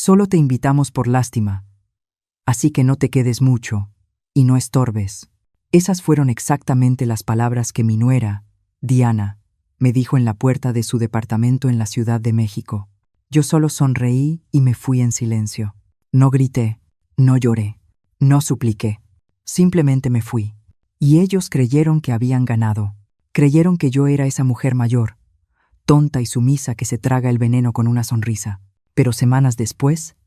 Solo te invitamos por lástima. Así que no te quedes mucho y no estorbes. Esas fueron exactamente las palabras que mi nuera, Diana, me dijo en la puerta de su departamento en la Ciudad de México. Yo solo sonreí y me fui en silencio. No grité, no lloré, no supliqué. Simplemente me fui. Y ellos creyeron que habían ganado. Creyeron que yo era esa mujer mayor, tonta y sumisa que se traga el veneno con una sonrisa. Pero semanas después,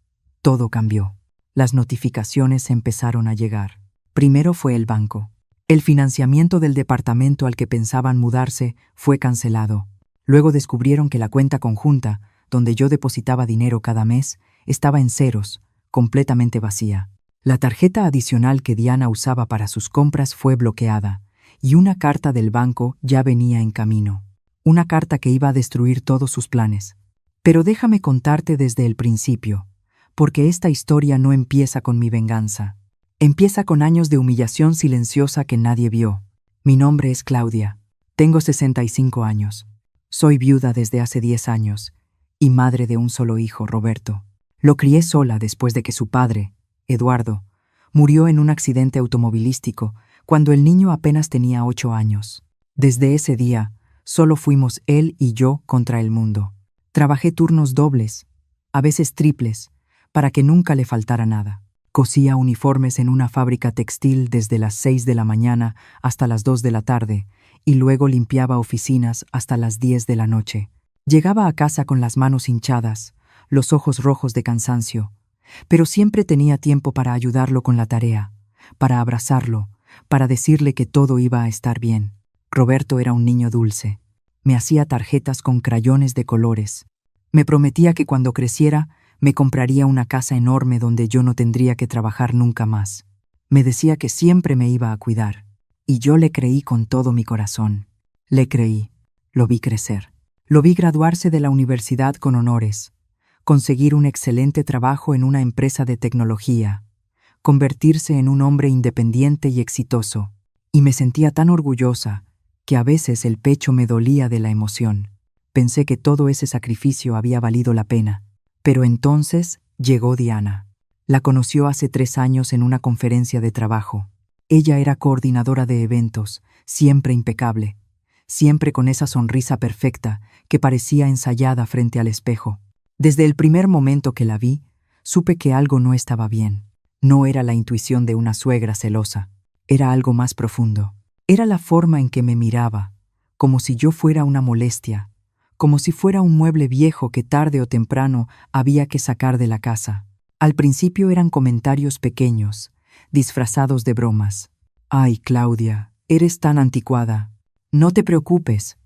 todo cambió. Las notificaciones empezaron a llegar. Primero fue el banco. El financiamiento del departamento al que pensaban mudarse fue cancelado. Luego descubrieron que la cuenta conjunta, donde yo depositaba dinero cada mes, estaba en ceros, completamente vacía. La tarjeta adicional que Diana usaba para sus compras fue bloqueada, y una carta del banco ya venía en camino. Una carta que iba a destruir todos sus planes. Pero déjame contarte desde el principio, porque esta historia no empieza con mi venganza. Empieza con años de humillación silenciosa que nadie vio. Mi nombre es Claudia. Tengo 65 años. Soy viuda desde hace 10 años y madre de un solo hijo, Roberto. Lo crié sola después de que su padre, Eduardo, murió en un accidente automovilístico cuando el niño apenas tenía 8 años. Desde ese día, solo fuimos él y yo contra el mundo. Trabajé turnos dobles, a veces triples, para que nunca le faltara nada. Cosía uniformes en una fábrica textil desde las 6 de la mañana hasta las 2 de la tarde y luego limpiaba oficinas hasta las 10 de la noche. Llegaba a casa con las manos hinchadas, los ojos rojos de cansancio, pero siempre tenía tiempo para ayudarlo con la tarea, para abrazarlo, para decirle que todo iba a estar bien. Roberto era un niño dulce. Me hacía tarjetas con crayones de colores. Me prometía que cuando creciera me compraría una casa enorme donde yo no tendría que trabajar nunca más. Me decía que siempre me iba a cuidar. Y yo le creí con todo mi corazón. Le creí. Lo vi crecer. Lo vi graduarse de la universidad con honores, conseguir un excelente trabajo en una empresa de tecnología, convertirse en un hombre independiente y exitoso. Y me sentía tan orgullosa que a veces el pecho me dolía de la emoción. Pensé que todo ese sacrificio había valido la pena. Pero entonces llegó Diana. La conoció hace 3 años en una conferencia de trabajo. Ella era coordinadora de eventos, siempre impecable, siempre con esa sonrisa perfecta que parecía ensayada frente al espejo. Desde el primer momento que la vi, supe que algo no estaba bien. No era la intuición de una suegra celosa, era algo más profundo. Era la forma en que me miraba, como si yo fuera una molestia, como si fuera un mueble viejo que tarde o temprano había que sacar de la casa. Al principio eran comentarios pequeños, disfrazados de bromas. «Ay, Claudia, eres tan anticuada. No te preocupes.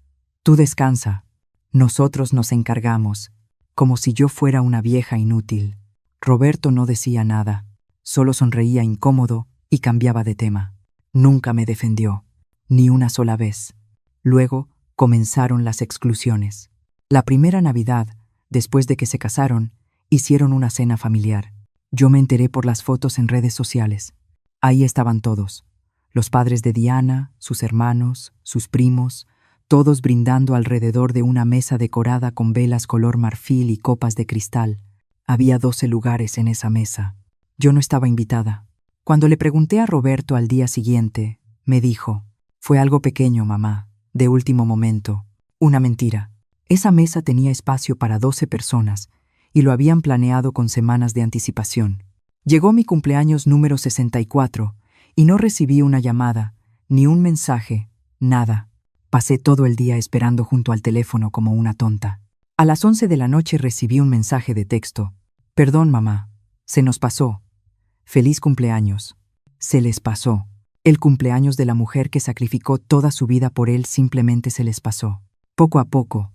Tú descansa. Nosotros nos encargamos», como si yo fuera una vieja inútil. Roberto no decía nada, solo sonreía incómodo y cambiaba de tema. Nunca me defendió, ni una sola vez. Luego comenzaron las exclusiones. La primera Navidad, después de que se casaron, hicieron una cena familiar. Yo me enteré por las fotos en redes sociales. Ahí estaban todos. Los padres de Diana, sus hermanos, sus primos, todos brindando alrededor de una mesa decorada con velas color marfil y copas de cristal. Había 12 lugares en esa mesa. Yo no estaba invitada. Cuando le pregunté a Roberto al día siguiente, me dijo: «Fue algo pequeño, mamá, de último momento. Una mentira». Esa mesa tenía espacio para 12 personas y lo habían planeado con semanas de anticipación. Llegó mi cumpleaños número 64 y no recibí una llamada, ni un mensaje, nada. Pasé todo el día esperando junto al teléfono como una tonta. A las 11 de la noche recibí un mensaje de texto. «Perdón, mamá. Se nos pasó. Feliz cumpleaños». Se les pasó. El cumpleaños de la mujer que sacrificó toda su vida por él simplemente se les pasó. Poco a poco,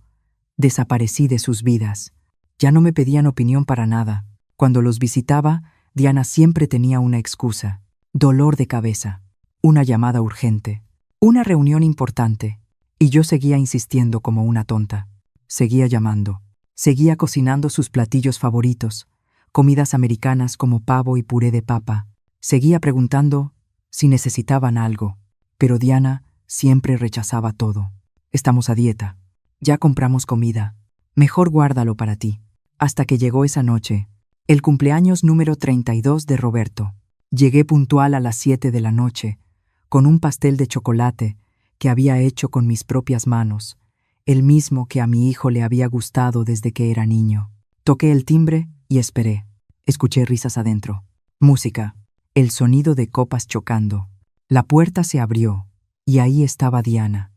desaparecí de sus vidas. Ya no me pedían opinión para nada. Cuando los visitaba, Diana siempre tenía una excusa. Dolor de cabeza. Una llamada urgente. Una reunión importante. Y yo seguía insistiendo como una tonta. Seguía llamando. Seguía cocinando sus platillos favoritos. Comidas americanas como pavo y puré de papa. Seguía preguntando si necesitaban algo. Pero Diana siempre rechazaba todo. «Estamos a dieta. Ya compramos comida. Mejor guárdalo para ti». Hasta que llegó esa noche. El cumpleaños número 32 de Roberto. Llegué puntual a las 7 de la noche, con un pastel de chocolate que había hecho con mis propias manos, el mismo que a mi hijo le había gustado desde que era niño. Toqué el timbre y esperé. Escuché risas adentro. Música. El sonido de copas chocando. La puerta se abrió, y ahí estaba Diana,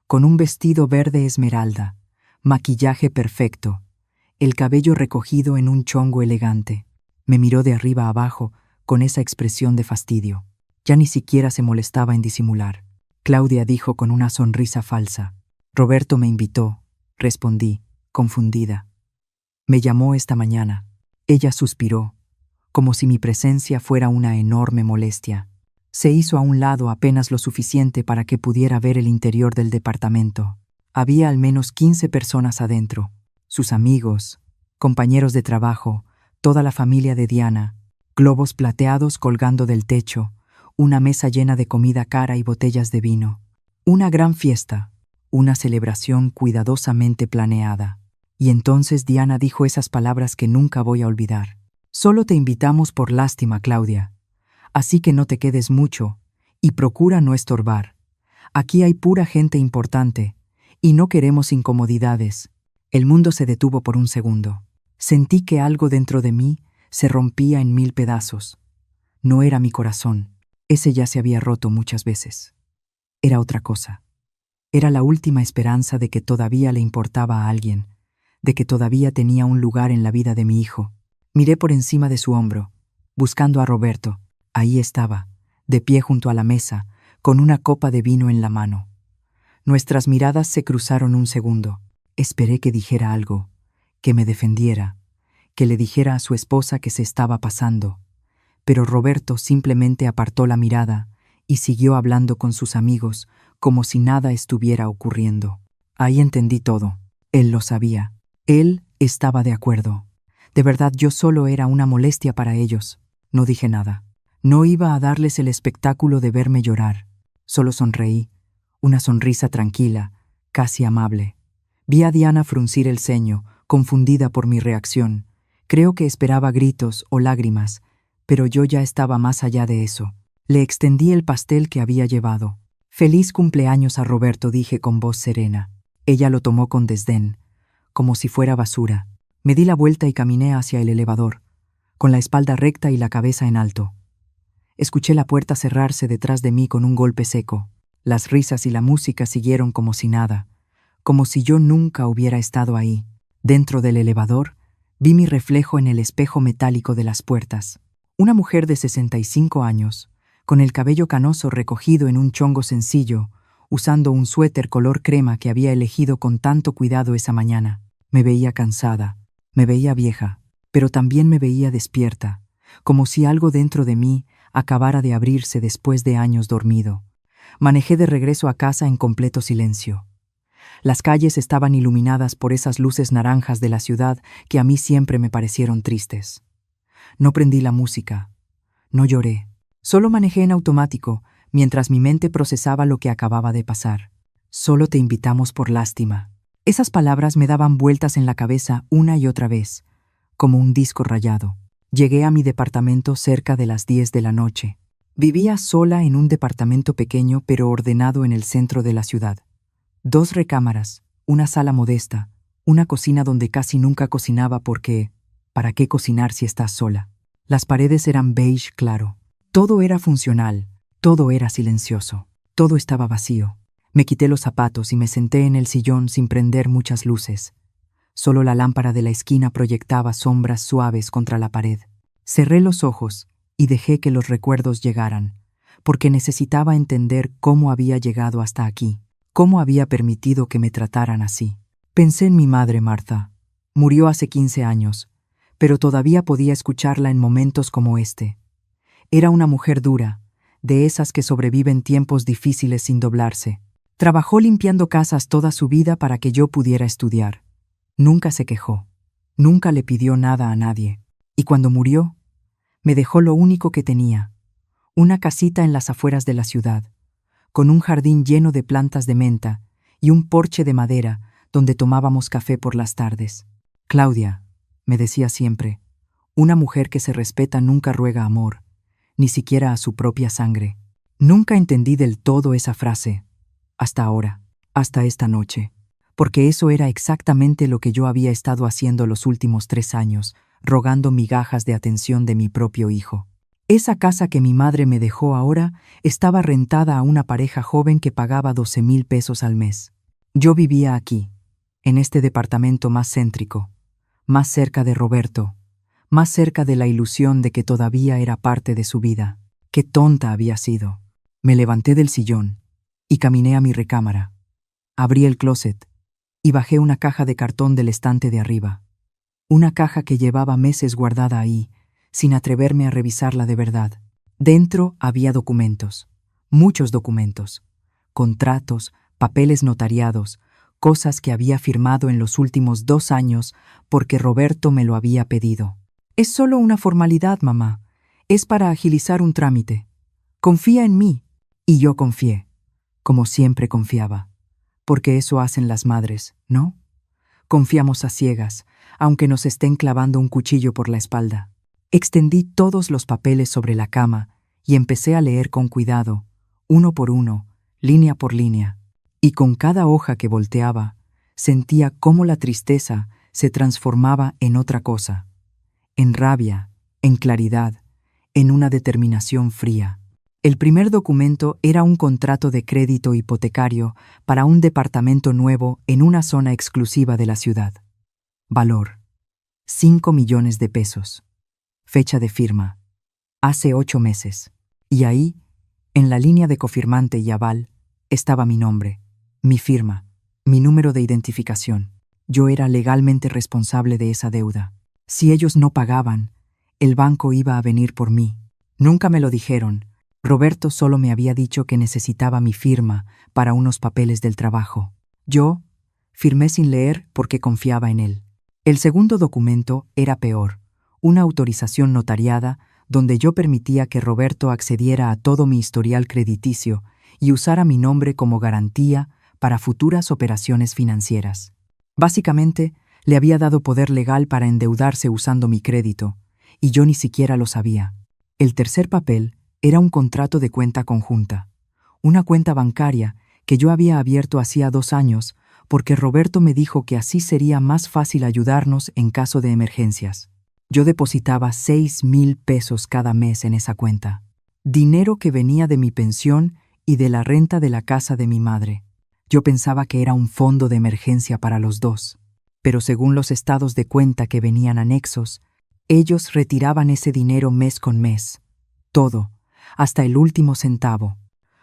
con un vestido verde esmeralda, maquillaje perfecto, el cabello recogido en un chongo elegante. Me miró de arriba a abajo con esa expresión de fastidio. Ya ni siquiera se molestaba en disimular. Claudia dijo con una sonrisa falsa. Roberto me invitó, respondí, confundida. Me llamó esta mañana. Ella suspiró, como si mi presencia fuera una enorme molestia. Se hizo a un lado apenas lo suficiente para que pudiera ver el interior del departamento. Había al menos 15 personas adentro. Sus amigos, compañeros de trabajo, toda la familia de Diana, globos plateados colgando del techo, una mesa llena de comida cara y botellas de vino. Una gran fiesta, una celebración cuidadosamente planeada. Y entonces Diana dijo esas palabras que nunca voy a olvidar. Solo te invitamos por lástima, Claudia. Así que no te quedes mucho y procura no estorbar. Aquí hay pura gente importante y no queremos incomodidades. El mundo se detuvo por un segundo. Sentí que algo dentro de mí se rompía en 1000 pedazos. No era mi corazón. Ese ya se había roto muchas veces. Era otra cosa. Era la última esperanza de que todavía le importaba a alguien, de que todavía tenía un lugar en la vida de mi hijo. Miré por encima de su hombro, buscando a Roberto. Ahí estaba, de pie junto a la mesa, con una copa de vino en la mano. Nuestras miradas se cruzaron un segundo. Esperé que dijera algo, que me defendiera, que le dijera a su esposa que se estaba pasando. Pero Roberto simplemente apartó la mirada y siguió hablando con sus amigos como si nada estuviera ocurriendo. Ahí entendí todo. Él lo sabía. Él estaba de acuerdo. De verdad, yo solo era una molestia para ellos. No dije nada. No iba a darles el espectáculo de verme llorar. Solo sonreí, una sonrisa tranquila, casi amable. Vi a Diana fruncir el ceño, confundida por mi reacción. Creo que esperaba gritos o lágrimas, pero yo ya estaba más allá de eso. Le extendí el pastel que había llevado. «Feliz cumpleaños a Roberto», dije con voz serena. Ella lo tomó con desdén, como si fuera basura. Me di la vuelta y caminé hacia el elevador, con la espalda recta y la cabeza en alto. Escuché la puerta cerrarse detrás de mí con un golpe seco. Las risas y la música siguieron como si nada, como si yo nunca hubiera estado ahí. Dentro del elevador, vi mi reflejo en el espejo metálico de las puertas. Una mujer de 65 años, con el cabello canoso recogido en un chongo sencillo, usando un suéter color crema que había elegido con tanto cuidado esa mañana. Me veía cansada, me veía vieja, pero también me veía despierta, como si algo dentro de mí acabara de abrirse después de años dormido. Manejé de regreso a casa en completo silencio. Las calles estaban iluminadas por esas luces naranjas de la ciudad que a mí siempre me parecieron tristes. No prendí la música, no lloré, solo manejé en automático mientras mi mente procesaba lo que acababa de pasar. Solo te invitamos por lástima. Esas palabras me daban vueltas en la cabeza una y otra vez, como un disco rayado. Llegué a mi departamento cerca de las 10 de la noche. Vivía sola en un departamento pequeño pero ordenado en el centro de la ciudad. 2 recámaras, una sala modesta, una cocina donde casi nunca cocinaba porque ¿para qué cocinar si estás sola? Las paredes eran beige claro. Todo era funcional, todo era silencioso, todo estaba vacío. Me quité los zapatos y me senté en el sillón sin prender muchas luces. Solo la lámpara de la esquina proyectaba sombras suaves contra la pared. Cerré los ojos y dejé que los recuerdos llegaran, porque necesitaba entender cómo había llegado hasta aquí, cómo había permitido que me trataran así. Pensé en mi madre, Martha. Murió hace 15 años, pero todavía podía escucharla en momentos como este. Era una mujer dura, de esas que sobreviven tiempos difíciles sin doblarse. Trabajó limpiando casas toda su vida para que yo pudiera estudiar. Nunca se quejó, nunca le pidió nada a nadie. Y cuando murió, me dejó lo único que tenía, una casita en las afueras de la ciudad, con un jardín lleno de plantas de menta y un porche de madera donde tomábamos café por las tardes. Claudia, me decía siempre, Una mujer que se respeta nunca ruega amor, ni siquiera a su propia sangre. Nunca entendí del todo esa frase, hasta ahora, hasta esta noche, porque eso era exactamente lo que yo había estado haciendo los últimos 3 años, rogando migajas de atención de mi propio hijo. Esa casa que mi madre me dejó ahora estaba rentada a una pareja joven que pagaba 12,000 pesos al mes. Yo vivía aquí, en este departamento más céntrico, más cerca de Roberto, más cerca de la ilusión de que todavía era parte de su vida. Qué tonta había sido. Me levanté del sillón y caminé a mi recámara. Abrí el closet y bajé una caja de cartón del estante de arriba. Una caja que llevaba meses guardada ahí, sin atreverme a revisarla de verdad. Dentro había documentos, muchos documentos, contratos, papeles notariados, cosas que había firmado en los últimos 2 años porque Roberto me lo había pedido. Es solo una formalidad, mamá. Es para agilizar un trámite. Confía en mí. Y yo confié, como siempre confiaba. Porque eso hacen las madres, ¿no? Confiamos a ciegas, aunque nos estén clavando un cuchillo por la espalda. Extendí todos los papeles sobre la cama y empecé a leer con cuidado, uno por uno, línea por línea. Y con cada hoja que volteaba, sentía cómo la tristeza se transformaba en otra cosa. En rabia, en claridad, en una determinación fría. El primer documento era un contrato de crédito hipotecario para un departamento nuevo en una zona exclusiva de la ciudad. Valor: 5 millones de pesos. Fecha de firma: hace 8 meses. Y ahí, en la línea de cofirmante y aval, estaba mi nombre, mi firma, mi número de identificación. Yo era legalmente responsable de esa deuda. Si ellos no pagaban, el banco iba a venir por mí. Nunca me lo dijeron. Roberto solo me había dicho que necesitaba mi firma para unos papeles del trabajo. Yo firmé sin leer porque confiaba en él. El segundo documento era peor, una autorización notariada donde yo permitía que Roberto accediera a todo mi historial crediticio y usara mi nombre como garantía para futuras operaciones financieras. Básicamente, le había dado poder legal para endeudarse usando mi crédito, y yo ni siquiera lo sabía. El tercer papel era un contrato de cuenta conjunta, una cuenta bancaria que yo había abierto hacía 2 años porque Roberto me dijo que así sería más fácil ayudarnos en caso de emergencias. Yo depositaba 6,000 pesos cada mes en esa cuenta, dinero que venía de mi pensión y de la renta de la casa de mi madre. Yo pensaba que era un fondo de emergencia para los dos, pero según los estados de cuenta que venían anexos, ellos retiraban ese dinero mes con mes, todo, hasta el último centavo.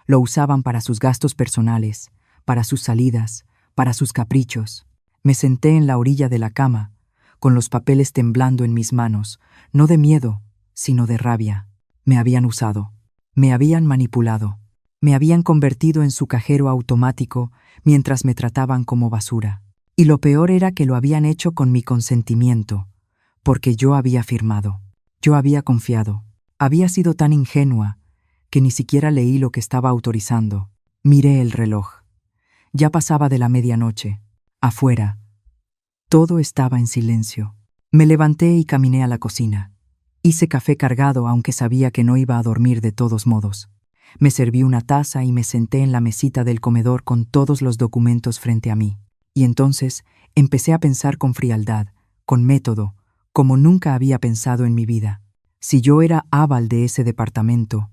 Lo usaban para sus gastos personales, para sus salidas, para sus caprichos. Me senté en la orilla de la cama, con los papeles temblando en mis manos, no de miedo, sino de rabia. Me habían usado, me habían manipulado, me habían convertido en su cajero automático mientras me trataban como basura. Y lo peor era que lo habían hecho con mi consentimiento, porque yo había firmado, yo había confiado, había sido tan ingenua que ni siquiera leí lo que estaba autorizando. Miré el reloj. Ya pasaba de la medianoche. Afuera, todo estaba en silencio. Me levanté y caminé a la cocina. Hice café cargado, aunque sabía que no iba a dormir de todos modos. Me serví una taza y me senté en la mesita del comedor con todos los documentos frente a mí. Y entonces empecé a pensar con frialdad, con método, como nunca había pensado en mi vida. Si yo era aval de ese departamento,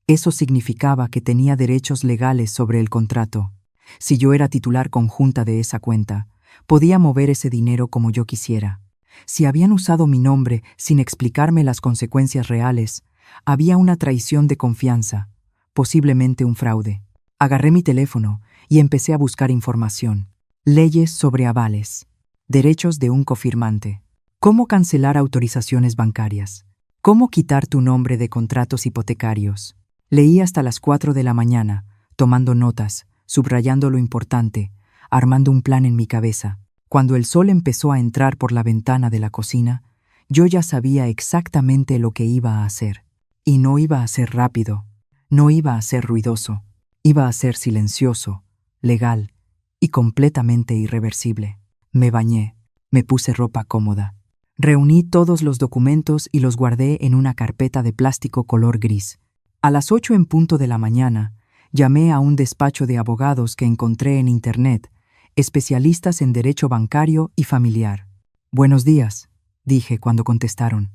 eso significaba que tenía derechos legales sobre el contrato. Si yo era titular conjunta de esa cuenta, podía mover ese dinero como yo quisiera. Si habían usado mi nombre sin explicarme las consecuencias reales, había una traición de confianza, posiblemente un fraude. Agarré mi teléfono y empecé a buscar información. Leyes sobre avales, derechos de un cofirmante, cómo cancelar autorizaciones bancarias, cómo quitar tu nombre de contratos hipotecarios. Leí hasta las 4 de la mañana, tomando notas, subrayando lo importante, armando un plan en mi cabeza. Cuando el sol empezó a entrar por la ventana de la cocina, yo ya sabía exactamente lo que iba a hacer. Y no iba a ser rápido, no iba a ser ruidoso, iba a ser silencioso, legal y completamente irreversible. Me bañé, me puse ropa cómoda, Reuní todos los documentos y los guardé en una carpeta de plástico color gris. A las 8 en punto de la mañana, llamé a un despacho de abogados que encontré en Internet, especialistas en derecho bancario y familiar. «Buenos días», dije cuando contestaron.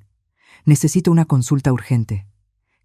«Necesito una consulta urgente.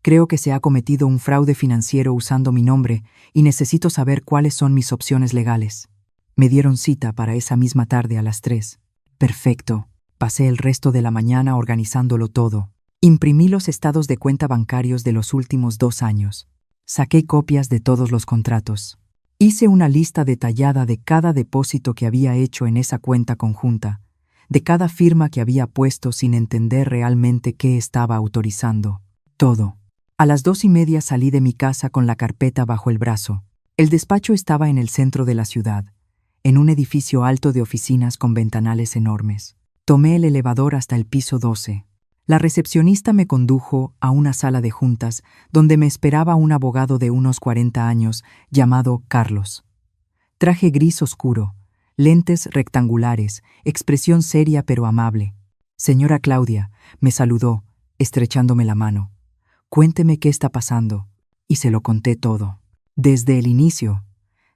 Creo que se ha cometido un fraude financiero usando mi nombre y necesito saber cuáles son mis opciones legales». Me dieron cita para esa misma tarde a las 3. Perfecto. Pasé el resto de la mañana organizándolo todo. Imprimí los estados de cuenta bancarios de los últimos 2 años. Saqué copias de todos los contratos. Hice una lista detallada de cada depósito que había hecho en esa cuenta conjunta, de cada firma que había puesto sin entender realmente qué estaba autorizando. Todo. A las 2:30 salí de mi casa con la carpeta bajo el brazo. El despacho estaba en el centro de la ciudad, en un edificio alto de oficinas con ventanales enormes. Tomé el elevador hasta el piso 12. La recepcionista me condujo a una sala de juntas donde me esperaba un abogado de unos 40 años llamado Carlos. Traje gris oscuro, lentes rectangulares, expresión seria pero amable. «Señora Claudia», me saludó, estrechándome la mano. «Cuénteme qué está pasando». Y se lo conté todo. Desde el inicio,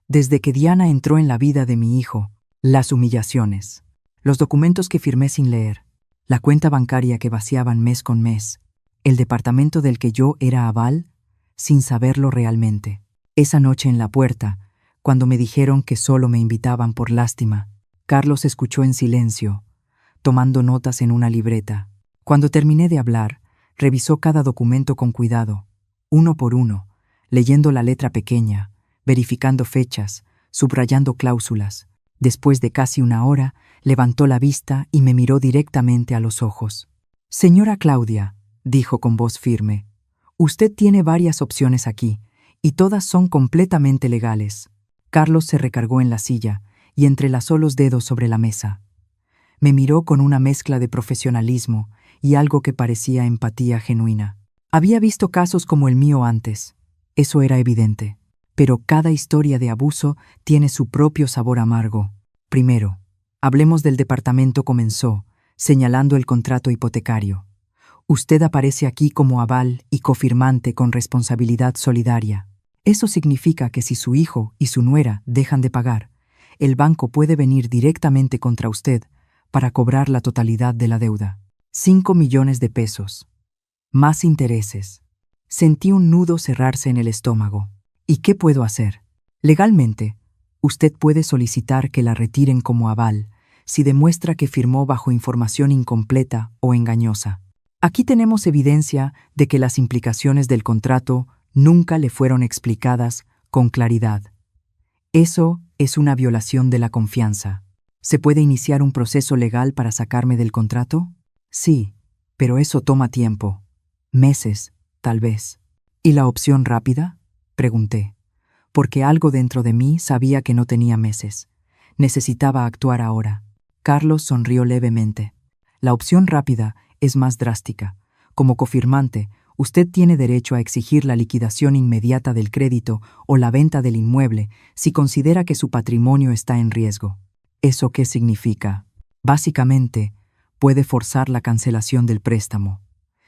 desde que Diana entró en la vida de mi hijo, las humillaciones, los documentos que firmé sin leer, la cuenta bancaria que vaciaban mes con mes, el departamento del que yo era aval, sin saberlo realmente. Esa noche en la puerta, cuando me dijeron que solo me invitaban por lástima, Carlos escuchó en silencio, tomando notas en una libreta. Cuando terminé de hablar, revisó cada documento con cuidado, uno por uno, leyendo la letra pequeña, verificando fechas, subrayando cláusulas. Después de casi una hora, levantó la vista y me miró directamente a los ojos. «Señora Claudia», dijo con voz firme, «usted tiene varias opciones aquí, y todas son completamente legales». Carlos se recargó en la silla y entrelazó los dedos sobre la mesa. Me miró con una mezcla de profesionalismo y algo que parecía empatía genuina. Había visto casos como el mío antes, eso era evidente. Pero cada historia de abuso tiene su propio sabor amargo. Primero, hablemos del departamento, comenzó, señalando el contrato hipotecario. Usted aparece aquí como aval y cofirmante con responsabilidad solidaria. Eso significa que si su hijo y su nuera dejan de pagar, el banco puede venir directamente contra usted para cobrar la totalidad de la deuda. 5 millones de pesos. Más intereses. Sentí un nudo cerrarse en el estómago. ¿Y qué puedo hacer? Legalmente, usted puede solicitar que la retiren como aval si demuestra que firmó bajo información incompleta o engañosa. Aquí tenemos evidencia de que las implicaciones del contrato nunca le fueron explicadas con claridad. Eso es una violación de la confianza. ¿Se puede iniciar un proceso legal para sacarme del contrato? Sí, pero eso toma tiempo. Meses, tal vez. ¿Y la opción rápida? Pregunté, porque algo dentro de mí sabía que no tenía meses. Necesitaba actuar ahora. Carlos sonrió levemente. La opción rápida es más drástica. Como cofirmante, usted tiene derecho a exigir la liquidación inmediata del crédito o la venta del inmueble si considera que su patrimonio está en riesgo. ¿Eso qué significa? Básicamente, puede forzar la cancelación del préstamo.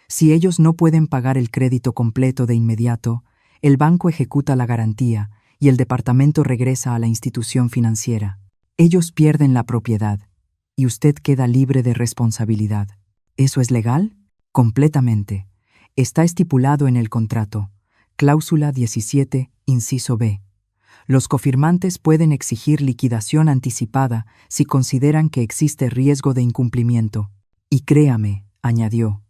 Si ellos no pueden pagar el crédito completo de inmediato, el banco ejecuta la garantía y el departamento regresa a la institución financiera. Ellos pierden la propiedad y usted queda libre de responsabilidad. ¿Eso es legal? Completamente. Está estipulado en el contrato. Cláusula 17, inciso B. Los cofirmantes pueden exigir liquidación anticipada si consideran que existe riesgo de incumplimiento. Y créame, añadió,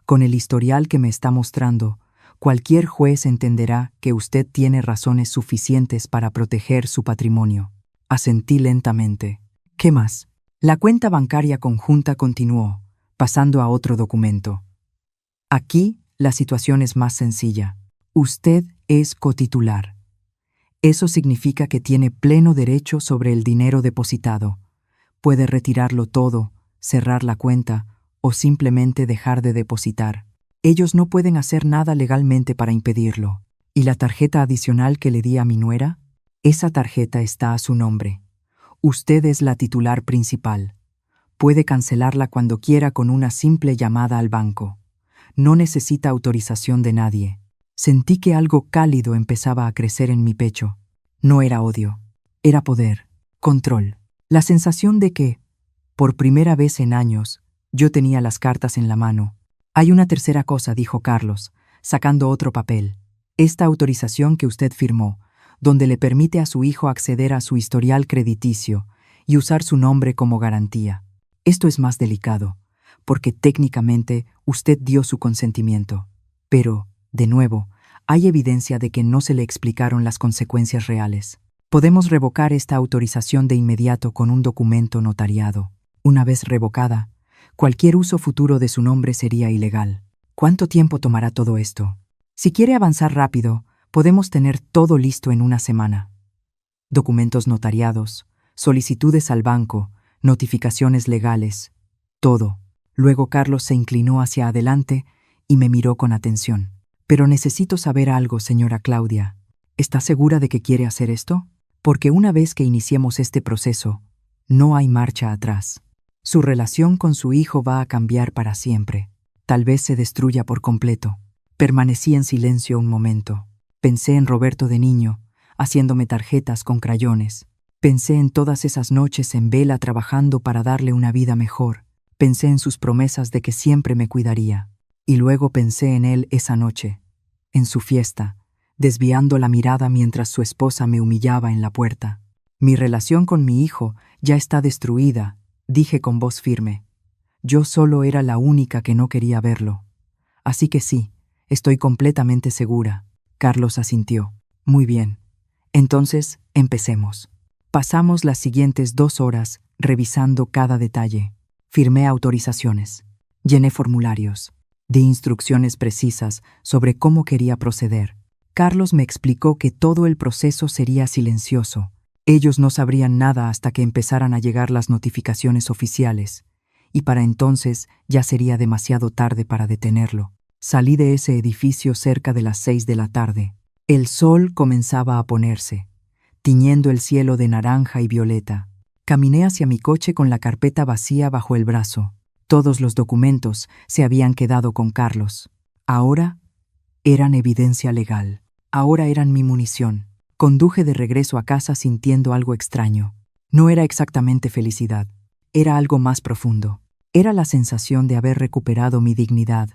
con el historial que me está mostrando, cualquier juez entenderá que usted tiene razones suficientes para proteger su patrimonio. Asentí lentamente. ¿Qué más? La cuenta bancaria conjunta continuó, pasando a otro documento. Aquí la situación es más sencilla. Usted es cotitular. Eso significa que tiene pleno derecho sobre el dinero depositado. Puede retirarlo todo, cerrar la cuenta o simplemente dejar de depositar. Ellos no pueden hacer nada legalmente para impedirlo. ¿Y la tarjeta adicional que le di a mi nuera? Esa tarjeta está a su nombre. Usted es la titular principal. Puede cancelarla cuando quiera con una simple llamada al banco. No necesita autorización de nadie. Sentí que algo cálido empezaba a crecer en mi pecho. No era odio, era poder, control. La sensación de que, por primera vez en años, yo tenía las cartas en la mano. Hay una tercera cosa, dijo Carlos, sacando otro papel. Esta autorización que usted firmó, donde le permite a su hijo acceder a su historial crediticio y usar su nombre como garantía. Esto es más delicado, porque técnicamente usted dio su consentimiento. Pero, de nuevo, hay evidencia de que no se le explicaron las consecuencias reales. Podemos revocar esta autorización de inmediato con un documento notariado. Una vez revocada, cualquier uso futuro de su nombre sería ilegal. ¿Cuánto tiempo tomará todo esto? Si quiere avanzar rápido, podemos tener todo listo en una semana. Documentos notariados, solicitudes al banco, notificaciones legales, todo. Luego Carlos se inclinó hacia adelante y me miró con atención. Pero necesito saber algo, señora Claudia. ¿Está segura de que quiere hacer esto? Porque una vez que iniciemos este proceso, no hay marcha atrás. Su relación con su hijo va a cambiar para siempre. Tal vez se destruya por completo. Permanecí en silencio un momento. Pensé en Roberto de niño, haciéndome tarjetas con crayones. Pensé en todas esas noches en vela trabajando para darle una vida mejor. Pensé en sus promesas de que siempre me cuidaría. Y luego pensé en él esa noche, en su fiesta, desviando la mirada mientras su esposa me humillaba en la puerta. Mi relación con mi hijo ya está destruida, dije con voz firme. Yo solo era la única que no quería verlo. Así que sí, estoy completamente segura. Carlos asintió. Muy bien. Entonces, empecemos. Pasamos las siguientes 2 horas revisando cada detalle. Firmé autorizaciones. Llené formularios. Di instrucciones precisas sobre cómo quería proceder. Carlos me explicó que todo el proceso sería silencioso. Ellos no sabrían nada hasta que empezaran a llegar las notificaciones oficiales, y para entonces ya sería demasiado tarde para detenerlo. Salí de ese edificio cerca de las 6 de la tarde. El sol comenzaba a ponerse, tiñendo el cielo de naranja y violeta. Caminé hacia mi coche con la carpeta vacía bajo el brazo. Todos los documentos se habían quedado con Carlos. Ahora eran evidencia legal. Ahora eran mi munición. Conduje de regreso a casa sintiendo algo extraño. No era exactamente felicidad. Era algo más profundo. Era la sensación de haber recuperado mi dignidad,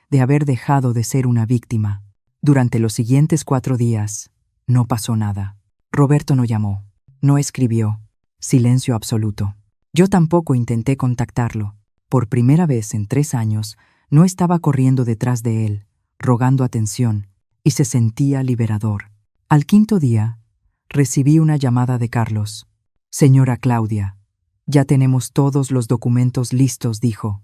de haber dejado de ser una víctima. Durante los siguientes 4 días, no pasó nada. Roberto no llamó, no escribió. Silencio absoluto. Yo tampoco intenté contactarlo. Por primera vez en 3 años, no estaba corriendo detrás de él, rogando atención, y se sentía liberador. Al 5.º día, recibí una llamada de Carlos. Señora Claudia, ya tenemos todos los documentos listos, dijo.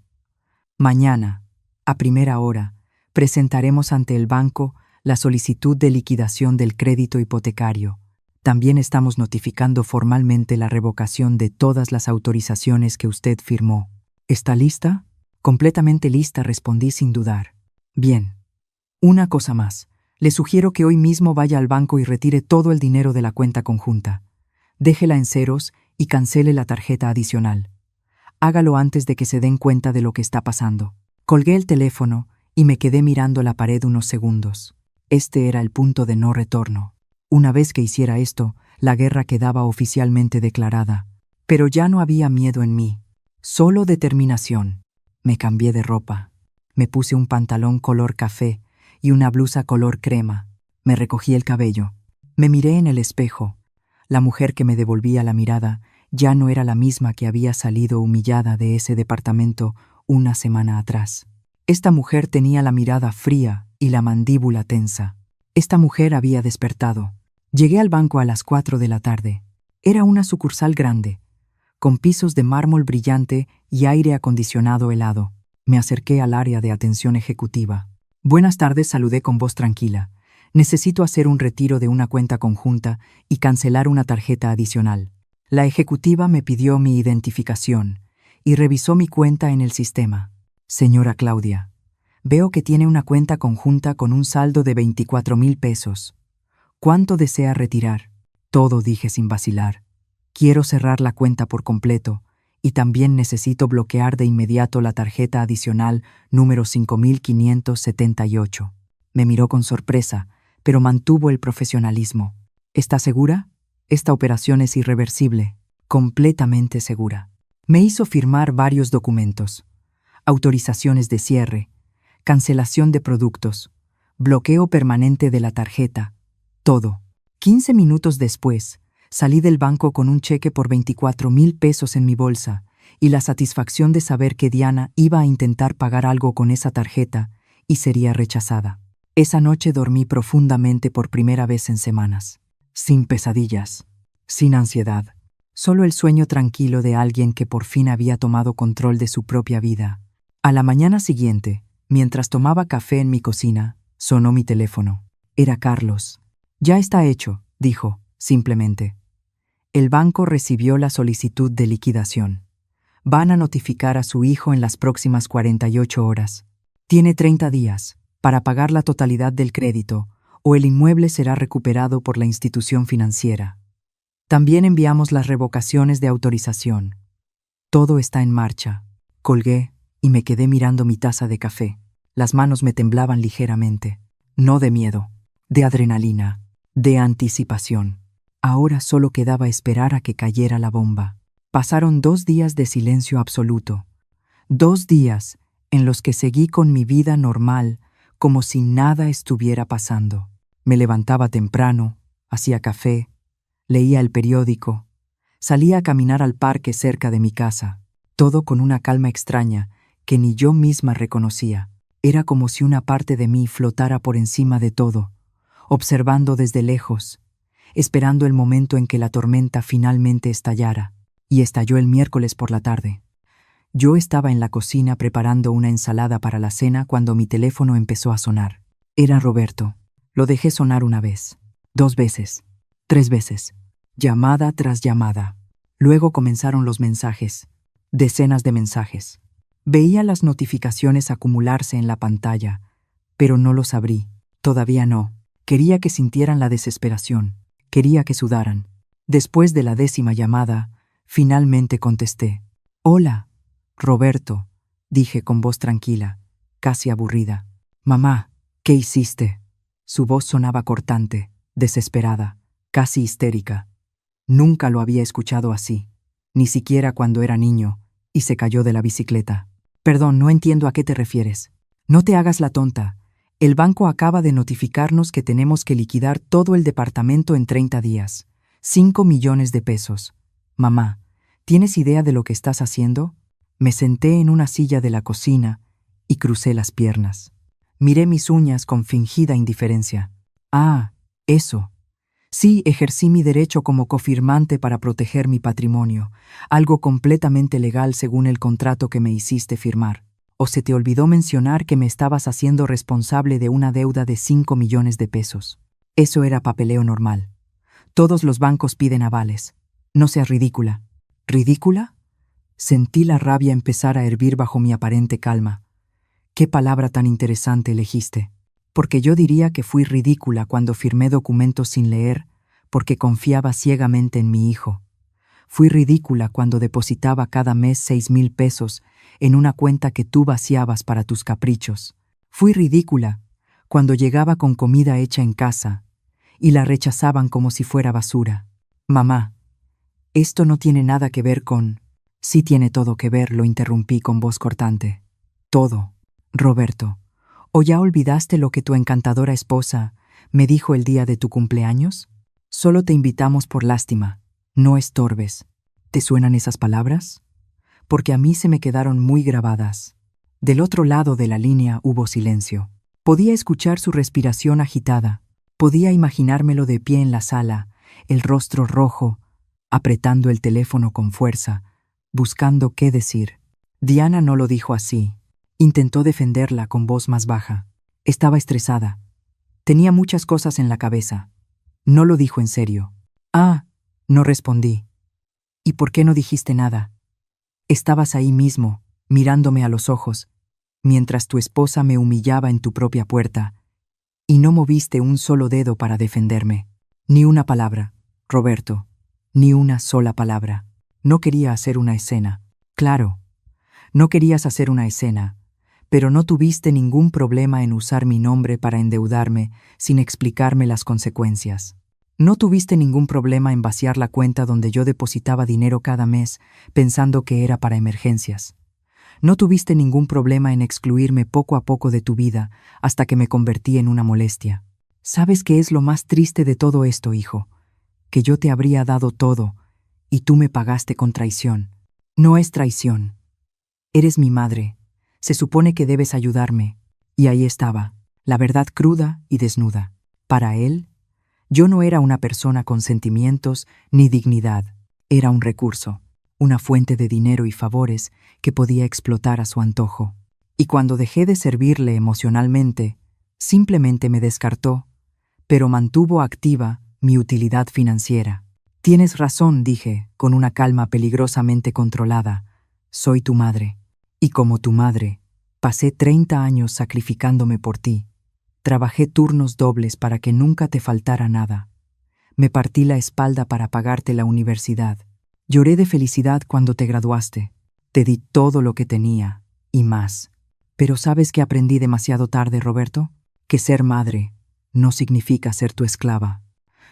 Mañana, a primera hora, presentaremos ante el banco la solicitud de liquidación del crédito hipotecario. También estamos notificando formalmente la revocación de todas las autorizaciones que usted firmó. ¿Está lista? Completamente lista, respondí sin dudar. Bien. Una cosa más. Le sugiero que hoy mismo vaya al banco y retire todo el dinero de la cuenta conjunta. Déjela en ceros y cancele la tarjeta adicional. Hágalo antes de que se den cuenta de lo que está pasando. Colgué el teléfono y me quedé mirando la pared unos segundos. Este era el punto de no retorno. Una vez que hiciera esto, la guerra quedaba oficialmente declarada. Pero ya no había miedo en mí, solo determinación. Me cambié de ropa. Me puse un pantalón color café y una blusa color crema. Me recogí el cabello. Me miré en el espejo. La mujer que me devolvía la mirada ya no era la misma que había salido humillada de ese departamento una semana atrás. Esta mujer tenía la mirada fría y la mandíbula tensa. Esta mujer había despertado. Llegué al banco a las 4 de la tarde. Era una sucursal grande, con pisos de mármol brillante y aire acondicionado helado. Me acerqué al área de atención ejecutiva. Buenas tardes, saludé con voz tranquila. Necesito hacer un retiro de una cuenta conjunta y cancelar una tarjeta adicional. La ejecutiva me pidió mi identificación y revisó mi cuenta en el sistema. Señora Claudia, veo que tiene una cuenta conjunta con un saldo de 24,000 pesos. ¿Cuánto desea retirar? Todo, dije sin vacilar. Quiero cerrar la cuenta por completo Y también necesito bloquear de inmediato la tarjeta adicional número 5578. Me miró con sorpresa, pero mantuvo el profesionalismo. ¿Está segura? Esta operación es irreversible, completamente segura. Me hizo firmar varios documentos: autorizaciones de cierre, cancelación de productos, bloqueo permanente de la tarjeta, todo. 15 minutos después, salí del banco con un cheque por 24,000 pesos en mi bolsa y la satisfacción de saber que Diana iba a intentar pagar algo con esa tarjeta y sería rechazada. Esa noche dormí profundamente por primera vez en semanas, sin pesadillas, sin ansiedad, solo el sueño tranquilo de alguien que por fin había tomado control de su propia vida. A la mañana siguiente, mientras tomaba café en mi cocina, sonó mi teléfono. Era Carlos. «Ya está hecho», dijo, simplemente. «El banco recibió la solicitud de liquidación. Van a notificar a su hijo en las próximas 48 horas. Tiene 30 días para pagar la totalidad del crédito o el inmueble será recuperado por la institución financiera. También enviamos las revocaciones de autorización. Todo está en marcha». Colgué y me quedé mirando mi taza de café. Las manos me temblaban ligeramente. No de miedo, de adrenalina, de anticipación. Ahora solo quedaba esperar a que cayera la bomba. Pasaron 2 días de silencio absoluto. 2 días en los que seguí con mi vida normal, como si nada estuviera pasando. Me levantaba temprano, hacía café, leía el periódico, salía a caminar al parque cerca de mi casa, todo con una calma extraña que ni yo misma reconocía. Era como si una parte de mí flotara por encima de todo, observando desde lejos, esperando el momento en que la tormenta finalmente estallara. Y estalló el miércoles por la tarde. Yo estaba en la cocina preparando una ensalada para la cena cuando mi teléfono empezó a sonar. Era Roberto. Lo dejé sonar 1 vez, 2 veces, 3 veces, llamada tras llamada. Luego comenzaron los mensajes, decenas de mensajes. Veía las notificaciones acumularse en la pantalla, pero no los abrí. Todavía no. Quería que sintieran la desesperación. Quería que sudaran. Después de la 10ª llamada, finalmente contesté. «Hola, Roberto», dije con voz tranquila, casi aburrida. «Mamá, ¿qué hiciste?». Su voz sonaba cortante, desesperada, casi histérica. Nunca lo había escuchado así, ni siquiera cuando era niño y se cayó de la bicicleta. «Perdón, no entiendo a qué te refieres». «No te hagas la tonta. El banco acaba de notificarnos que tenemos que liquidar todo el departamento en 30 días. 5 millones de pesos. Mamá, ¿tienes idea de lo que estás haciendo?». Me senté en una silla de la cocina y crucé las piernas. Miré mis uñas con fingida indiferencia. «Ah, eso. Sí, ejercí mi derecho como cofirmante para proteger mi patrimonio, algo completamente legal según el contrato que me hiciste firmar. ¿O se te olvidó mencionar que me estabas haciendo responsable de una deuda de 5 millones de pesos? Eso era papeleo normal. Todos los bancos piden avales. No seas ridícula». «¿Ridícula?». Sentí la rabia empezar a hervir bajo mi aparente calma. «¿Qué palabra tan interesante elegiste?». «Porque yo diría que fui ridícula cuando firmé documentos sin leer, porque confiaba ciegamente en mi hijo. Fui ridícula cuando depositaba cada mes 6,000 pesos en una cuenta que tú vaciabas para tus caprichos. Fui ridícula cuando llegaba con comida hecha en casa y la rechazaban como si fuera basura. Mamá, esto no tiene nada que ver con...». «Sí tiene todo que ver», lo interrumpí con voz cortante. «Todo, Roberto. ¿O ya olvidaste lo que tu encantadora esposa me dijo el día de tu cumpleaños? Solo te invitamos por lástima. No estorbes». ¿Te suenan esas palabras? Porque a mí se me quedaron muy grabadas. Del otro lado de la línea hubo silencio. Podía escuchar su respiración agitada. Podía imaginármelo de pie en la sala, el rostro rojo, apretando el teléfono con fuerza, buscando qué decir. Diana no lo dijo así. Intentó defenderla con voz más baja. Estaba estresada. Tenía muchas cosas en la cabeza. No lo dijo en serio. «Ah», no respondí. «¿Y por qué no dijiste nada? Estabas ahí mismo, mirándome a los ojos, mientras tu esposa me humillaba en tu propia puerta, y no moviste un solo dedo para defenderme. Ni una palabra, Roberto, ni una sola palabra». No quería hacer una escena. Claro, no querías hacer una escena, pero no tuviste ningún problema en usar mi nombre para endeudarme sin explicarme las consecuencias. No tuviste ningún problema en vaciar la cuenta donde yo depositaba dinero cada mes pensando que era para emergencias. No tuviste ningún problema en excluirme poco a poco de tu vida hasta que me convertí en una molestia. ¿Sabes qué es lo más triste de todo esto, hijo? Que yo te habría dado todo y tú me pagaste con traición. No es traición. Eres mi madre. Se supone que debes ayudarme. Y ahí estaba, la verdad cruda y desnuda. Para él, yo no era una persona con sentimientos ni dignidad. Era un recurso, una fuente de dinero y favores que podía explotar a su antojo. Y cuando dejé de servirle emocionalmente, simplemente me descartó, pero mantuvo activa mi utilidad financiera. Tienes razón, dije, con una calma peligrosamente controlada. Soy tu madre. Y como tu madre, pasé 30 años sacrificándome por ti. Trabajé turnos dobles para que nunca te faltara nada. Me partí la espalda para pagarte la universidad. Lloré de felicidad cuando te graduaste. Te di todo lo que tenía, y más. Pero ¿sabes qué aprendí demasiado tarde, Roberto? Que ser madre no significa ser tu esclava.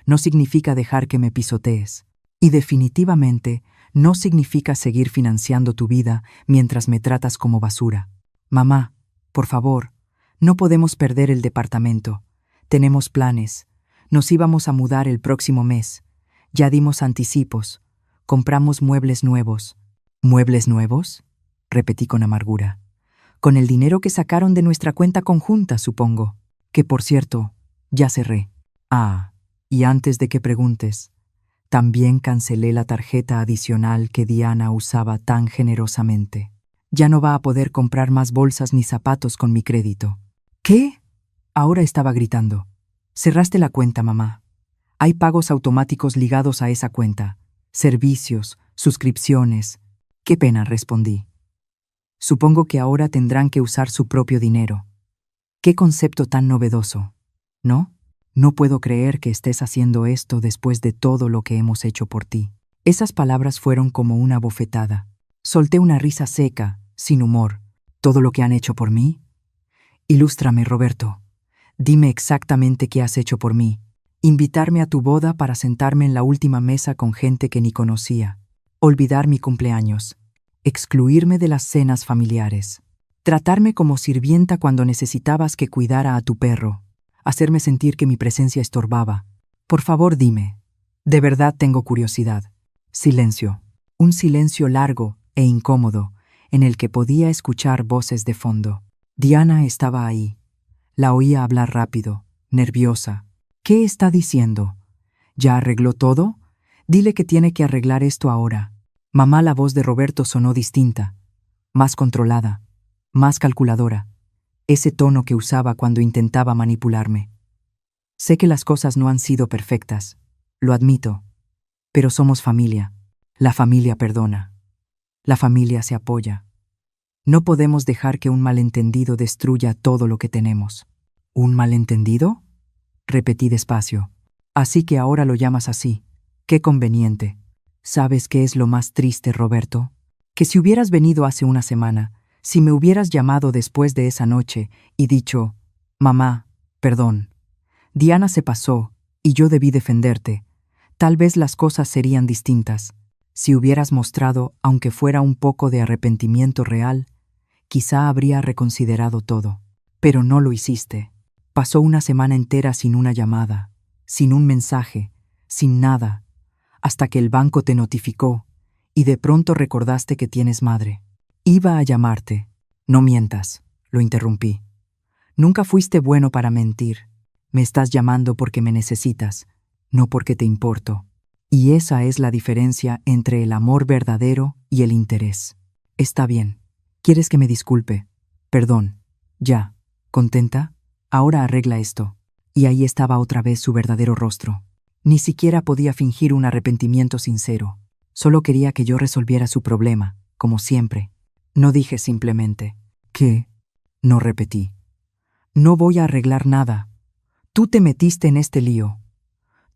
No significa dejar que me pisotees. Y definitivamente no significa seguir financiando tu vida mientras me tratas como basura. Mamá, por favor, no podemos perder el departamento. Tenemos planes. Nos íbamos a mudar el próximo mes. Ya dimos anticipos. Compramos muebles nuevos. ¿Muebles nuevos?, repetí con amargura. Con el dinero que sacaron de nuestra cuenta conjunta, supongo. Que, por cierto, ya cerré. Ah, y antes de que preguntes, también cancelé la tarjeta adicional que Diana usaba tan generosamente. Ya no va a poder comprar más bolsas ni zapatos con mi crédito. ¿Qué? Ahora estaba gritando. Cerraste la cuenta, mamá. Hay pagos automáticos ligados a esa cuenta. Servicios, suscripciones. Qué pena, respondí. Supongo que ahora tendrán que usar su propio dinero. Qué concepto tan novedoso, ¿no? No puedo creer que estés haciendo esto después de todo lo que hemos hecho por ti. Esas palabras fueron como una bofetada. Solté una risa seca, sin humor. ¿Todo lo que han hecho por mí? Ilústrame, Roberto. Dime exactamente qué has hecho por mí. Invitarme a tu boda para sentarme en la última mesa con gente que ni conocía. Olvidar mi cumpleaños. Excluirme de las cenas familiares. Tratarme como sirvienta cuando necesitabas que cuidara a tu perro. Hacerme sentir que mi presencia estorbaba. Por favor, dime. De verdad tengo curiosidad. Silencio. Un silencio largo e incómodo, en el que podía escuchar voces de fondo. Diana estaba ahí. La oía hablar rápido, nerviosa. ¿Qué está diciendo? ¿Ya arregló todo? Dile que tiene que arreglar esto ahora. Mamá, la voz de Roberto sonó distinta, más controlada, más calculadora. Ese tono que usaba cuando intentaba manipularme. Sé que las cosas no han sido perfectas, lo admito, pero somos familia. La familia perdona. La familia se apoya. No podemos dejar que un malentendido destruya todo lo que tenemos. ¿Un malentendido?, repetí despacio. Así que ahora lo llamas así. Qué conveniente. ¿Sabes qué es lo más triste, Roberto? Que si hubieras venido hace una semana, si me hubieras llamado después de esa noche y dicho, mamá, perdón, Diana se pasó y yo debí defenderte, tal vez las cosas serían distintas. Si hubieras mostrado, aunque fuera un poco de arrepentimiento real, quizá habría reconsiderado todo. Pero no lo hiciste. Pasó una semana entera sin una llamada, sin un mensaje, sin nada, hasta que el banco te notificó y de pronto recordaste que tienes madre. Iba a llamarte. No mientas, lo interrumpí. Nunca fuiste bueno para mentir. Me estás llamando porque me necesitas, no porque te importo. Y esa es la diferencia entre el amor verdadero y el interés. Está bien. ¿Quieres que me disculpe? Perdón. Ya. ¿Contenta? Ahora arregla esto. Y ahí estaba otra vez su verdadero rostro. Ni siquiera podía fingir un arrepentimiento sincero. Solo quería que yo resolviera su problema, como siempre. No dije simplemente, ¿qué? No repetí. No voy a arreglar nada. Tú te metiste en este lío.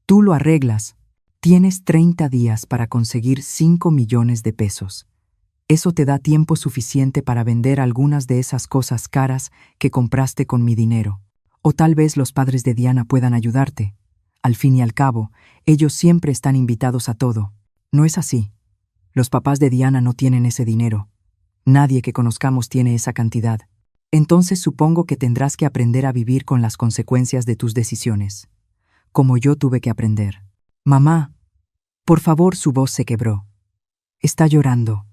Tú lo arreglas. Tienes 30 días para conseguir 5 millones de pesos. Eso te da tiempo suficiente para vender algunas de esas cosas caras que compraste con mi dinero. O tal vez los padres de Diana puedan ayudarte. Al fin y al cabo, ellos siempre están invitados a todo. ¿No es así? Los papás de Diana no tienen ese dinero. Nadie que conozcamos tiene esa cantidad. Entonces supongo que tendrás que aprender a vivir con las consecuencias de tus decisiones. Como yo tuve que aprender. Mamá, por favor, su voz se quebró. Está llorando.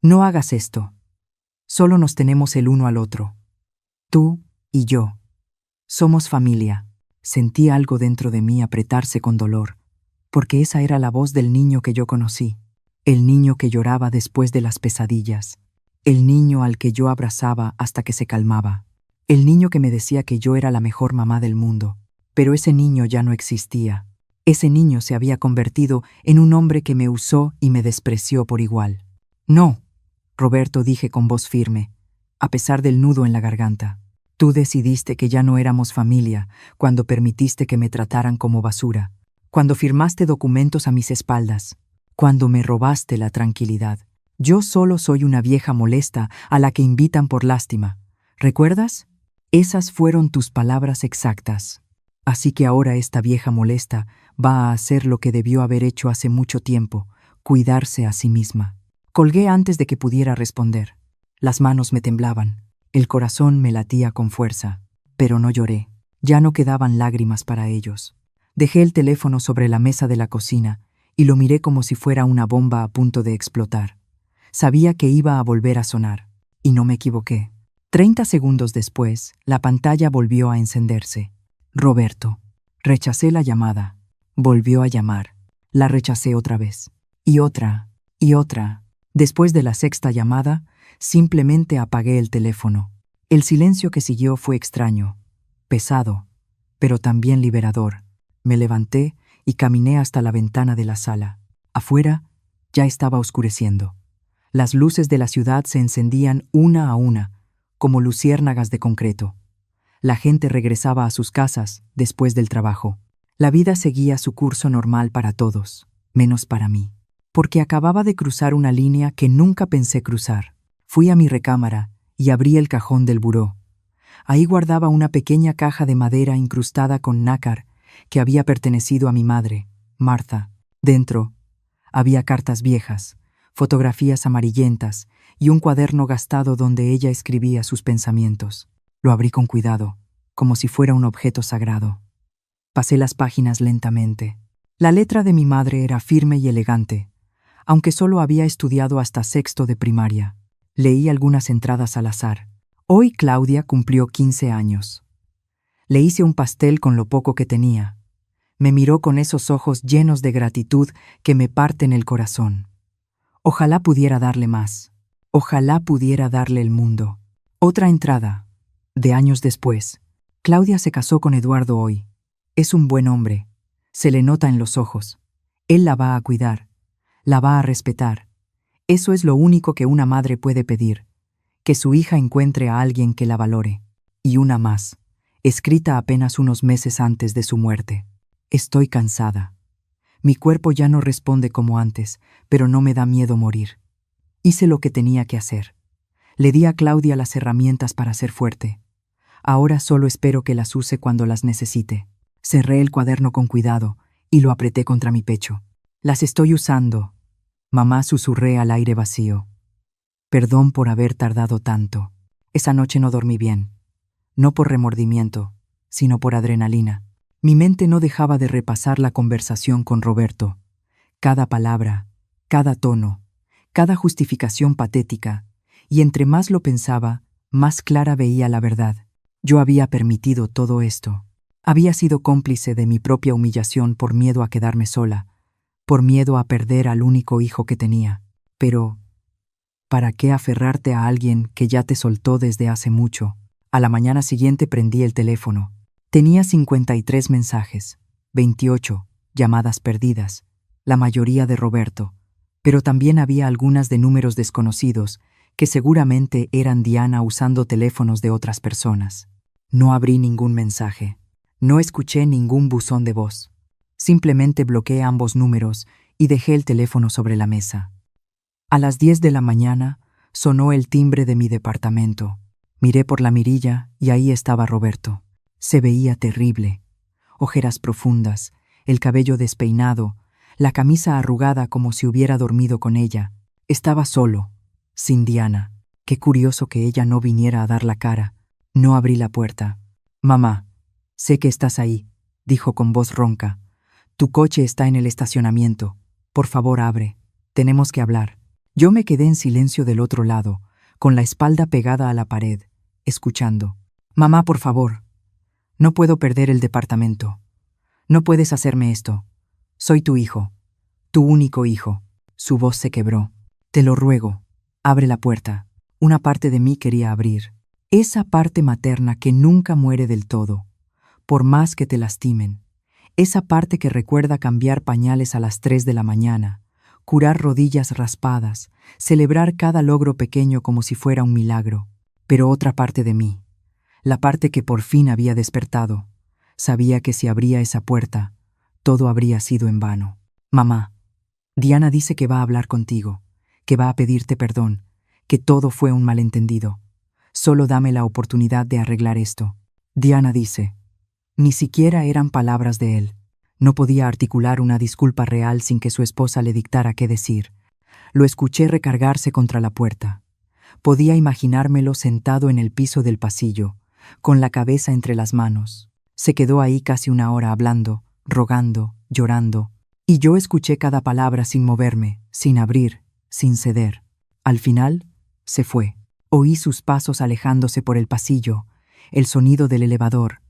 No hagas esto. Solo nos tenemos el uno al otro. Tú y yo. Somos familia. Sentí algo dentro de mí apretarse con dolor, porque esa era la voz del niño que yo conocí, el niño que lloraba después de las pesadillas, el niño al que yo abrazaba hasta que se calmaba, el niño que me decía que yo era la mejor mamá del mundo. Pero ese niño ya no existía. Ese niño se había convertido en un hombre que me usó y me despreció por igual. No, Roberto, dije con voz firme, a pesar del nudo en la garganta. Tú decidiste que ya no éramos familia cuando permitiste que me trataran como basura, cuando firmaste documentos a mis espaldas, cuando me robaste la tranquilidad. Yo solo soy una vieja molesta a la que invitan por lástima. ¿Recuerdas? Esas fueron tus palabras exactas. Así que ahora esta vieja molesta va a hacer lo que debió haber hecho hace mucho tiempo, cuidarse a sí misma. Colgué antes de que pudiera responder. Las manos me temblaban. El corazón me latía con fuerza, pero no lloré. Ya no quedaban lágrimas para ellos. Dejé el teléfono sobre la mesa de la cocina y lo miré como si fuera una bomba a punto de explotar. Sabía que iba a volver a sonar, y no me equivoqué. 30 segundos después, la pantalla volvió a encenderse. Roberto. Rechacé la llamada. Volvió a llamar. La rechacé otra vez. Y otra. Y otra. Después de la sexta llamada, simplemente apagué el teléfono. El silencio que siguió fue extraño, pesado, pero también liberador. Me levanté y caminé hasta la ventana de la sala. Afuera ya estaba oscureciendo. Las luces de la ciudad se encendían una a una, como luciérnagas de concreto. La gente regresaba a sus casas después del trabajo. La vida seguía su curso normal para todos, menos para mí. Porque acababa de cruzar una línea que nunca pensé cruzar. Fui a mi recámara y abrí el cajón del buró. Ahí guardaba una pequeña caja de madera incrustada con nácar que había pertenecido a mi madre, Martha. Dentro había cartas viejas, fotografías amarillentas y un cuaderno gastado donde ella escribía sus pensamientos. Lo abrí con cuidado, como si fuera un objeto sagrado. Pasé las páginas lentamente. La letra de mi madre era firme y elegante, aunque solo había estudiado hasta sexto de primaria. Leí algunas entradas al azar. Hoy Claudia cumplió 15 años. Le hice un pastel con lo poco que tenía. Me miró con esos ojos llenos de gratitud que me parten el corazón. Ojalá pudiera darle más. Ojalá pudiera darle el mundo. Otra entrada. De años después. Claudia se casó con Eduardo hoy. Es un buen hombre. Se le nota en los ojos. Él la va a cuidar. La va a respetar. Eso es lo único que una madre puede pedir, que su hija encuentre a alguien que la valore. Y una más, escrita apenas unos meses antes de su muerte. Estoy cansada. Mi cuerpo ya no responde como antes, pero no me da miedo morir. Hice lo que tenía que hacer. Le di a Claudia las herramientas para ser fuerte. Ahora solo espero que las use cuando las necesite. Cerré el cuaderno con cuidado y lo apreté contra mi pecho. Las estoy usando. Mamá, susurré al aire vacío. Perdón por haber tardado tanto. Esa noche no dormí bien. No por remordimiento, sino por adrenalina. Mi mente no dejaba de repasar la conversación con Roberto. Cada palabra, cada tono, cada justificación patética, y entre más lo pensaba, más clara veía la verdad. Yo había permitido todo esto. Había sido cómplice de mi propia humillación por miedo a quedarme sola, por miedo a perder al único hijo que tenía. Pero, ¿para qué aferrarte a alguien que ya te soltó desde hace mucho? A la mañana siguiente prendí el teléfono. Tenía 53 mensajes, 28 llamadas perdidas, la mayoría de Roberto, pero también había algunas de números desconocidos que seguramente eran Diana usando teléfonos de otras personas. No abrí ningún mensaje. No escuché ningún buzón de voz. Simplemente bloqueé ambos números y dejé el teléfono sobre la mesa. A las 10 de la mañana sonó el timbre de mi departamento. Miré por la mirilla y ahí estaba Roberto. Se veía terrible. Ojeras profundas, el cabello despeinado, la camisa arrugada como si hubiera dormido con ella. Estaba solo, sin Diana. Qué curioso que ella no viniera a dar la cara. No abrí la puerta. «Mamá, sé que estás ahí», dijo con voz ronca. «Tu coche está en el estacionamiento. Por favor, abre. Tenemos que hablar». Yo me quedé en silencio del otro lado, con la espalda pegada a la pared, escuchando. «Mamá, por favor. No puedo perder el departamento. No puedes hacerme esto. Soy tu hijo. Tu único hijo». Su voz se quebró. «Te lo ruego. Abre la puerta». Una parte de mí quería abrir. Esa parte materna que nunca muere del todo, por más que te lastimen. Esa parte que recuerda cambiar pañales a las 3 de la mañana, curar rodillas raspadas, celebrar cada logro pequeño como si fuera un milagro. Pero otra parte de mí, la parte que por fin había despertado, sabía que si abría esa puerta, todo habría sido en vano. «Mamá, Diana dice que va a hablar contigo, que va a pedirte perdón, que todo fue un malentendido. Solo dame la oportunidad de arreglar esto». Diana dice. Ni siquiera eran palabras de él. No podía articular una disculpa real sin que su esposa le dictara qué decir. Lo escuché recargarse contra la puerta. Podía imaginármelo sentado en el piso del pasillo, con la cabeza entre las manos. Se quedó ahí casi una hora hablando, rogando, llorando, y yo escuché cada palabra sin moverme, sin abrir, sin ceder. Al final, se fue. Oí sus pasos alejándose por el pasillo, el sonido del elevador,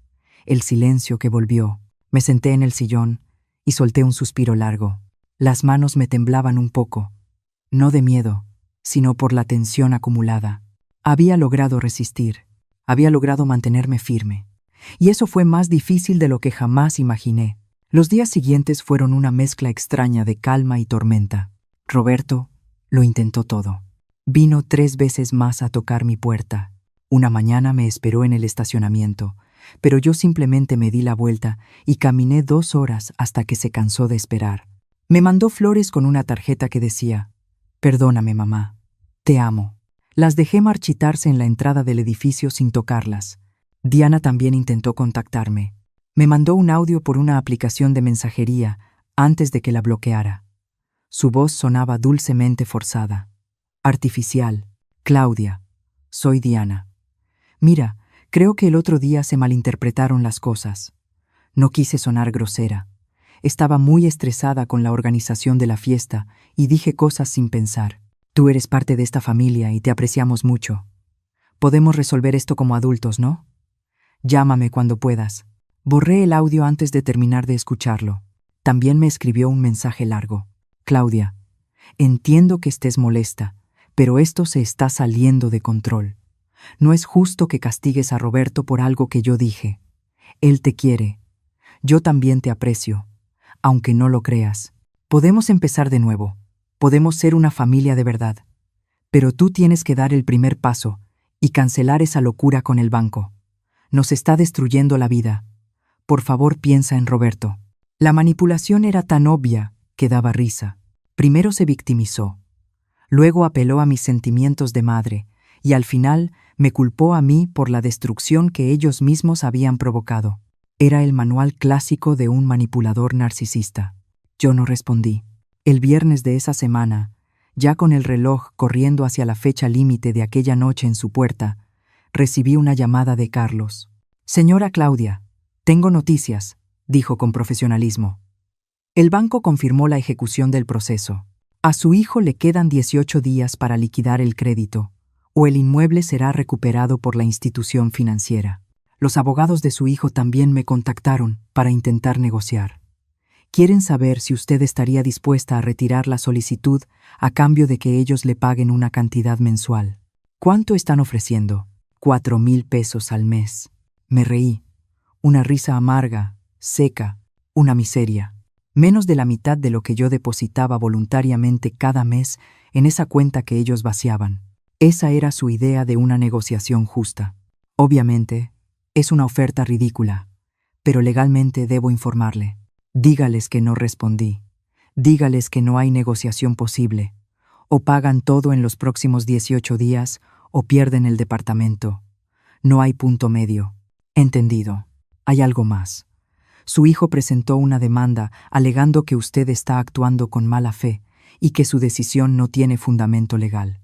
el silencio que volvió. Me senté en el sillón y solté un suspiro largo. Las manos me temblaban un poco, no de miedo, sino por la tensión acumulada. Había logrado resistir, había logrado mantenerme firme. Y eso fue más difícil de lo que jamás imaginé. Los días siguientes fueron una mezcla extraña de calma y tormenta. Roberto lo intentó todo. Vino 3 veces más a tocar mi puerta. Una mañana me esperó en el estacionamiento, pero yo simplemente me di la vuelta y caminé 2 horas hasta que se cansó de esperar. Me mandó flores con una tarjeta que decía: «Perdóname, mamá. Te amo». Las dejé marchitarse en la entrada del edificio sin tocarlas. Diana también intentó contactarme. Me mandó un audio por una aplicación de mensajería antes de que la bloqueara. Su voz sonaba dulcemente forzada. Artificial. «Claudia, soy Diana. Mira, creo que el otro día se malinterpretaron las cosas. No quise sonar grosera. Estaba muy estresada con la organización de la fiesta y dije cosas sin pensar. Tú eres parte de esta familia y te apreciamos mucho. Podemos resolver esto como adultos, ¿no? Llámame cuando puedas». Borré el audio antes de terminar de escucharlo. También me escribió un mensaje largo. «Claudia, entiendo que estés molesta, pero esto se está saliendo de control. No es justo que castigues a Roberto por algo que yo dije. Él te quiere. Yo también te aprecio, aunque no lo creas. Podemos empezar de nuevo. Podemos ser una familia de verdad. Pero tú tienes que dar el primer paso y cancelar esa locura con el banco. Nos está destruyendo la vida. Por favor, piensa en Roberto». La manipulación era tan obvia que daba risa. Primero se victimizó. Luego apeló a mis sentimientos de madre y al final me culpó a mí por la destrucción que ellos mismos habían provocado. Era el manual clásico de un manipulador narcisista. Yo no respondí. El viernes de esa semana, ya con el reloj corriendo hacia la fecha límite de aquella noche en su puerta, recibí una llamada de Carlos. «Señora Claudia, tengo noticias», dijo con profesionalismo. El banco confirmó la ejecución del proceso. A su hijo le quedan 18 días para liquidar el crédito, o el inmueble será recuperado por la institución financiera. Los abogados de su hijo también me contactaron para intentar negociar. Quieren saber si usted estaría dispuesta a retirar la solicitud a cambio de que ellos le paguen una cantidad mensual. ¿Cuánto están ofreciendo? 4,000 pesos al mes. Me reí. Una risa amarga, seca, una miseria. Menos de la mitad de lo que yo depositaba voluntariamente cada mes en esa cuenta que ellos vaciaban. Esa era su idea de una negociación justa. Obviamente, es una oferta ridícula, pero legalmente debo informarle. Dígales que no respondí. Dígales que no hay negociación posible. O pagan todo en los próximos 18 días o pierden el departamento. No hay punto medio. Entendido. Hay algo más. Su hijo presentó una demanda alegando que usted está actuando con mala fe y que su decisión no tiene fundamento legal.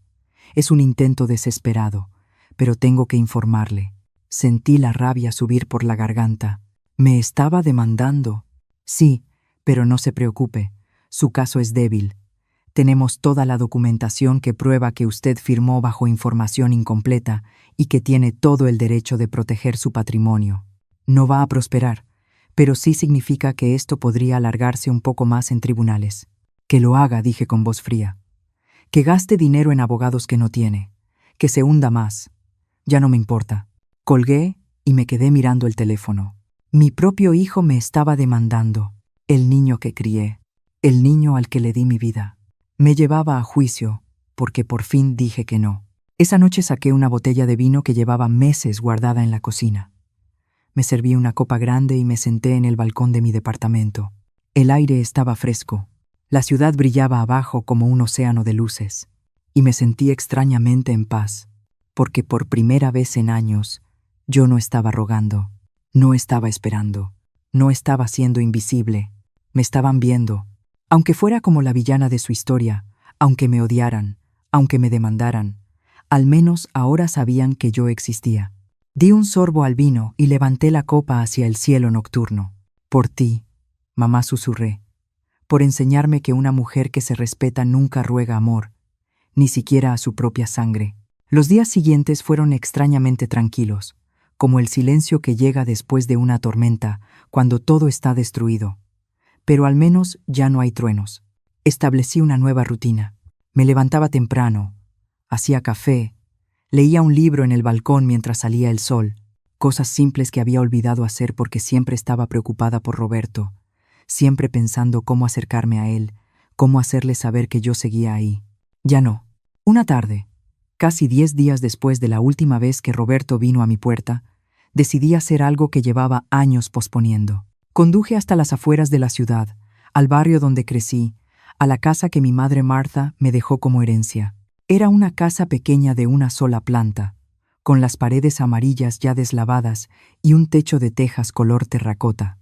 Es un intento desesperado, pero tengo que informarle. Sentí la rabia subir por la garganta. ¿Me estaba demandando? Sí, pero no se preocupe. Su caso es débil. Tenemos toda la documentación que prueba que usted firmó bajo información incompleta y que tiene todo el derecho de proteger su patrimonio. No va a prosperar, pero sí significa que esto podría alargarse un poco más en tribunales. Que lo haga, dije con voz fría. Que gaste dinero en abogados que no tiene. Que se hunda más. Ya no me importa. Colgué y me quedé mirando el teléfono. Mi propio hijo me estaba demandando. El niño que crié. El niño al que le di mi vida. Me llevaba a juicio, porque por fin dije que no. Esa noche saqué una botella de vino que llevaba meses guardada en la cocina. Me serví una copa grande y me senté en el balcón de mi departamento. El aire estaba fresco. La ciudad brillaba abajo como un océano de luces. Y me sentí extrañamente en paz, porque por primera vez en años yo no estaba rogando, no estaba esperando, no estaba siendo invisible. Me estaban viendo. Aunque fuera como la villana de su historia, aunque me odiaran, aunque me demandaran, al menos ahora sabían que yo existía. Di un sorbo al vino y levanté la copa hacia el cielo nocturno. Por ti, mamá, susurré, por enseñarme que una mujer que se respeta nunca ruega amor, ni siquiera a su propia sangre. Los días siguientes fueron extrañamente tranquilos, como el silencio que llega después de una tormenta, cuando todo está destruido. Pero al menos ya no hay truenos. Establecí una nueva rutina. Me levantaba temprano, hacía café, leía un libro en el balcón mientras salía el sol, cosas simples que había olvidado hacer porque siempre estaba preocupada por Roberto, siempre pensando cómo acercarme a él, cómo hacerle saber que yo seguía ahí. Ya no. Una tarde, casi 10 días después de la última vez que Roberto vino a mi puerta, decidí hacer algo que llevaba años posponiendo. Conduje hasta las afueras de la ciudad, al barrio donde crecí, a la casa que mi madre Martha me dejó como herencia. Era una casa pequeña de una sola planta, con las paredes amarillas ya deslavadas y un techo de tejas color terracota.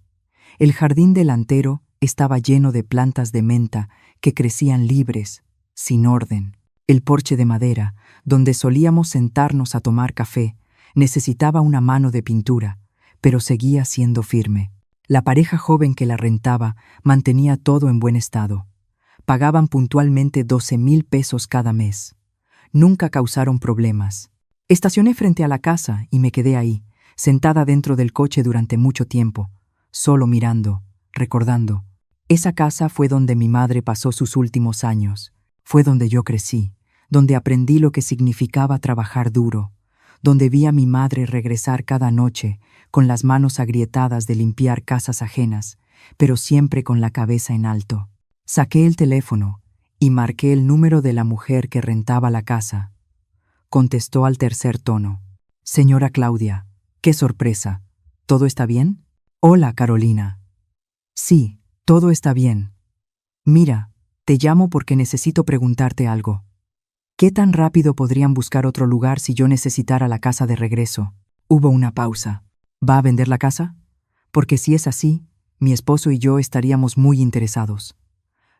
El jardín delantero estaba lleno de plantas de menta que crecían libres, sin orden. El porche de madera, donde solíamos sentarnos a tomar café, necesitaba una mano de pintura, pero seguía siendo firme. La pareja joven que la rentaba mantenía todo en buen estado. Pagaban puntualmente 12,000 pesos cada mes. Nunca causaron problemas. Estacioné frente a la casa y me quedé ahí, sentada dentro del coche durante mucho tiempo, solo mirando, recordando. Esa casa fue donde mi madre pasó sus últimos años. Fue donde yo crecí, donde aprendí lo que significaba trabajar duro, donde vi a mi madre regresar cada noche con las manos agrietadas de limpiar casas ajenas, pero siempre con la cabeza en alto. Saqué el teléfono y marqué el número de la mujer que rentaba la casa. Contestó al tercer tono. Señora Claudia, qué sorpresa. ¿Todo está bien? Hola, Carolina. Sí, todo está bien. Mira, te llamo porque necesito preguntarte algo. ¿Qué tan rápido podrían buscar otro lugar si yo necesitara la casa de regreso? Hubo una pausa. ¿Va a vender la casa? Porque si es así, mi esposo y yo estaríamos muy interesados.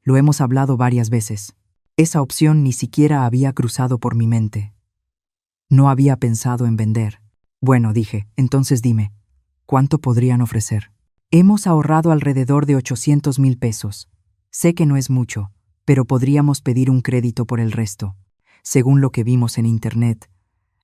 Lo hemos hablado varias veces. Esa opción ni siquiera había cruzado por mi mente. No había pensado en vender. Bueno, dije, entonces dime, ¿cuánto podrían ofrecer? Hemos ahorrado alrededor de 800,000 pesos. Sé que no es mucho, pero podríamos pedir un crédito por el resto. Según lo que vimos en internet,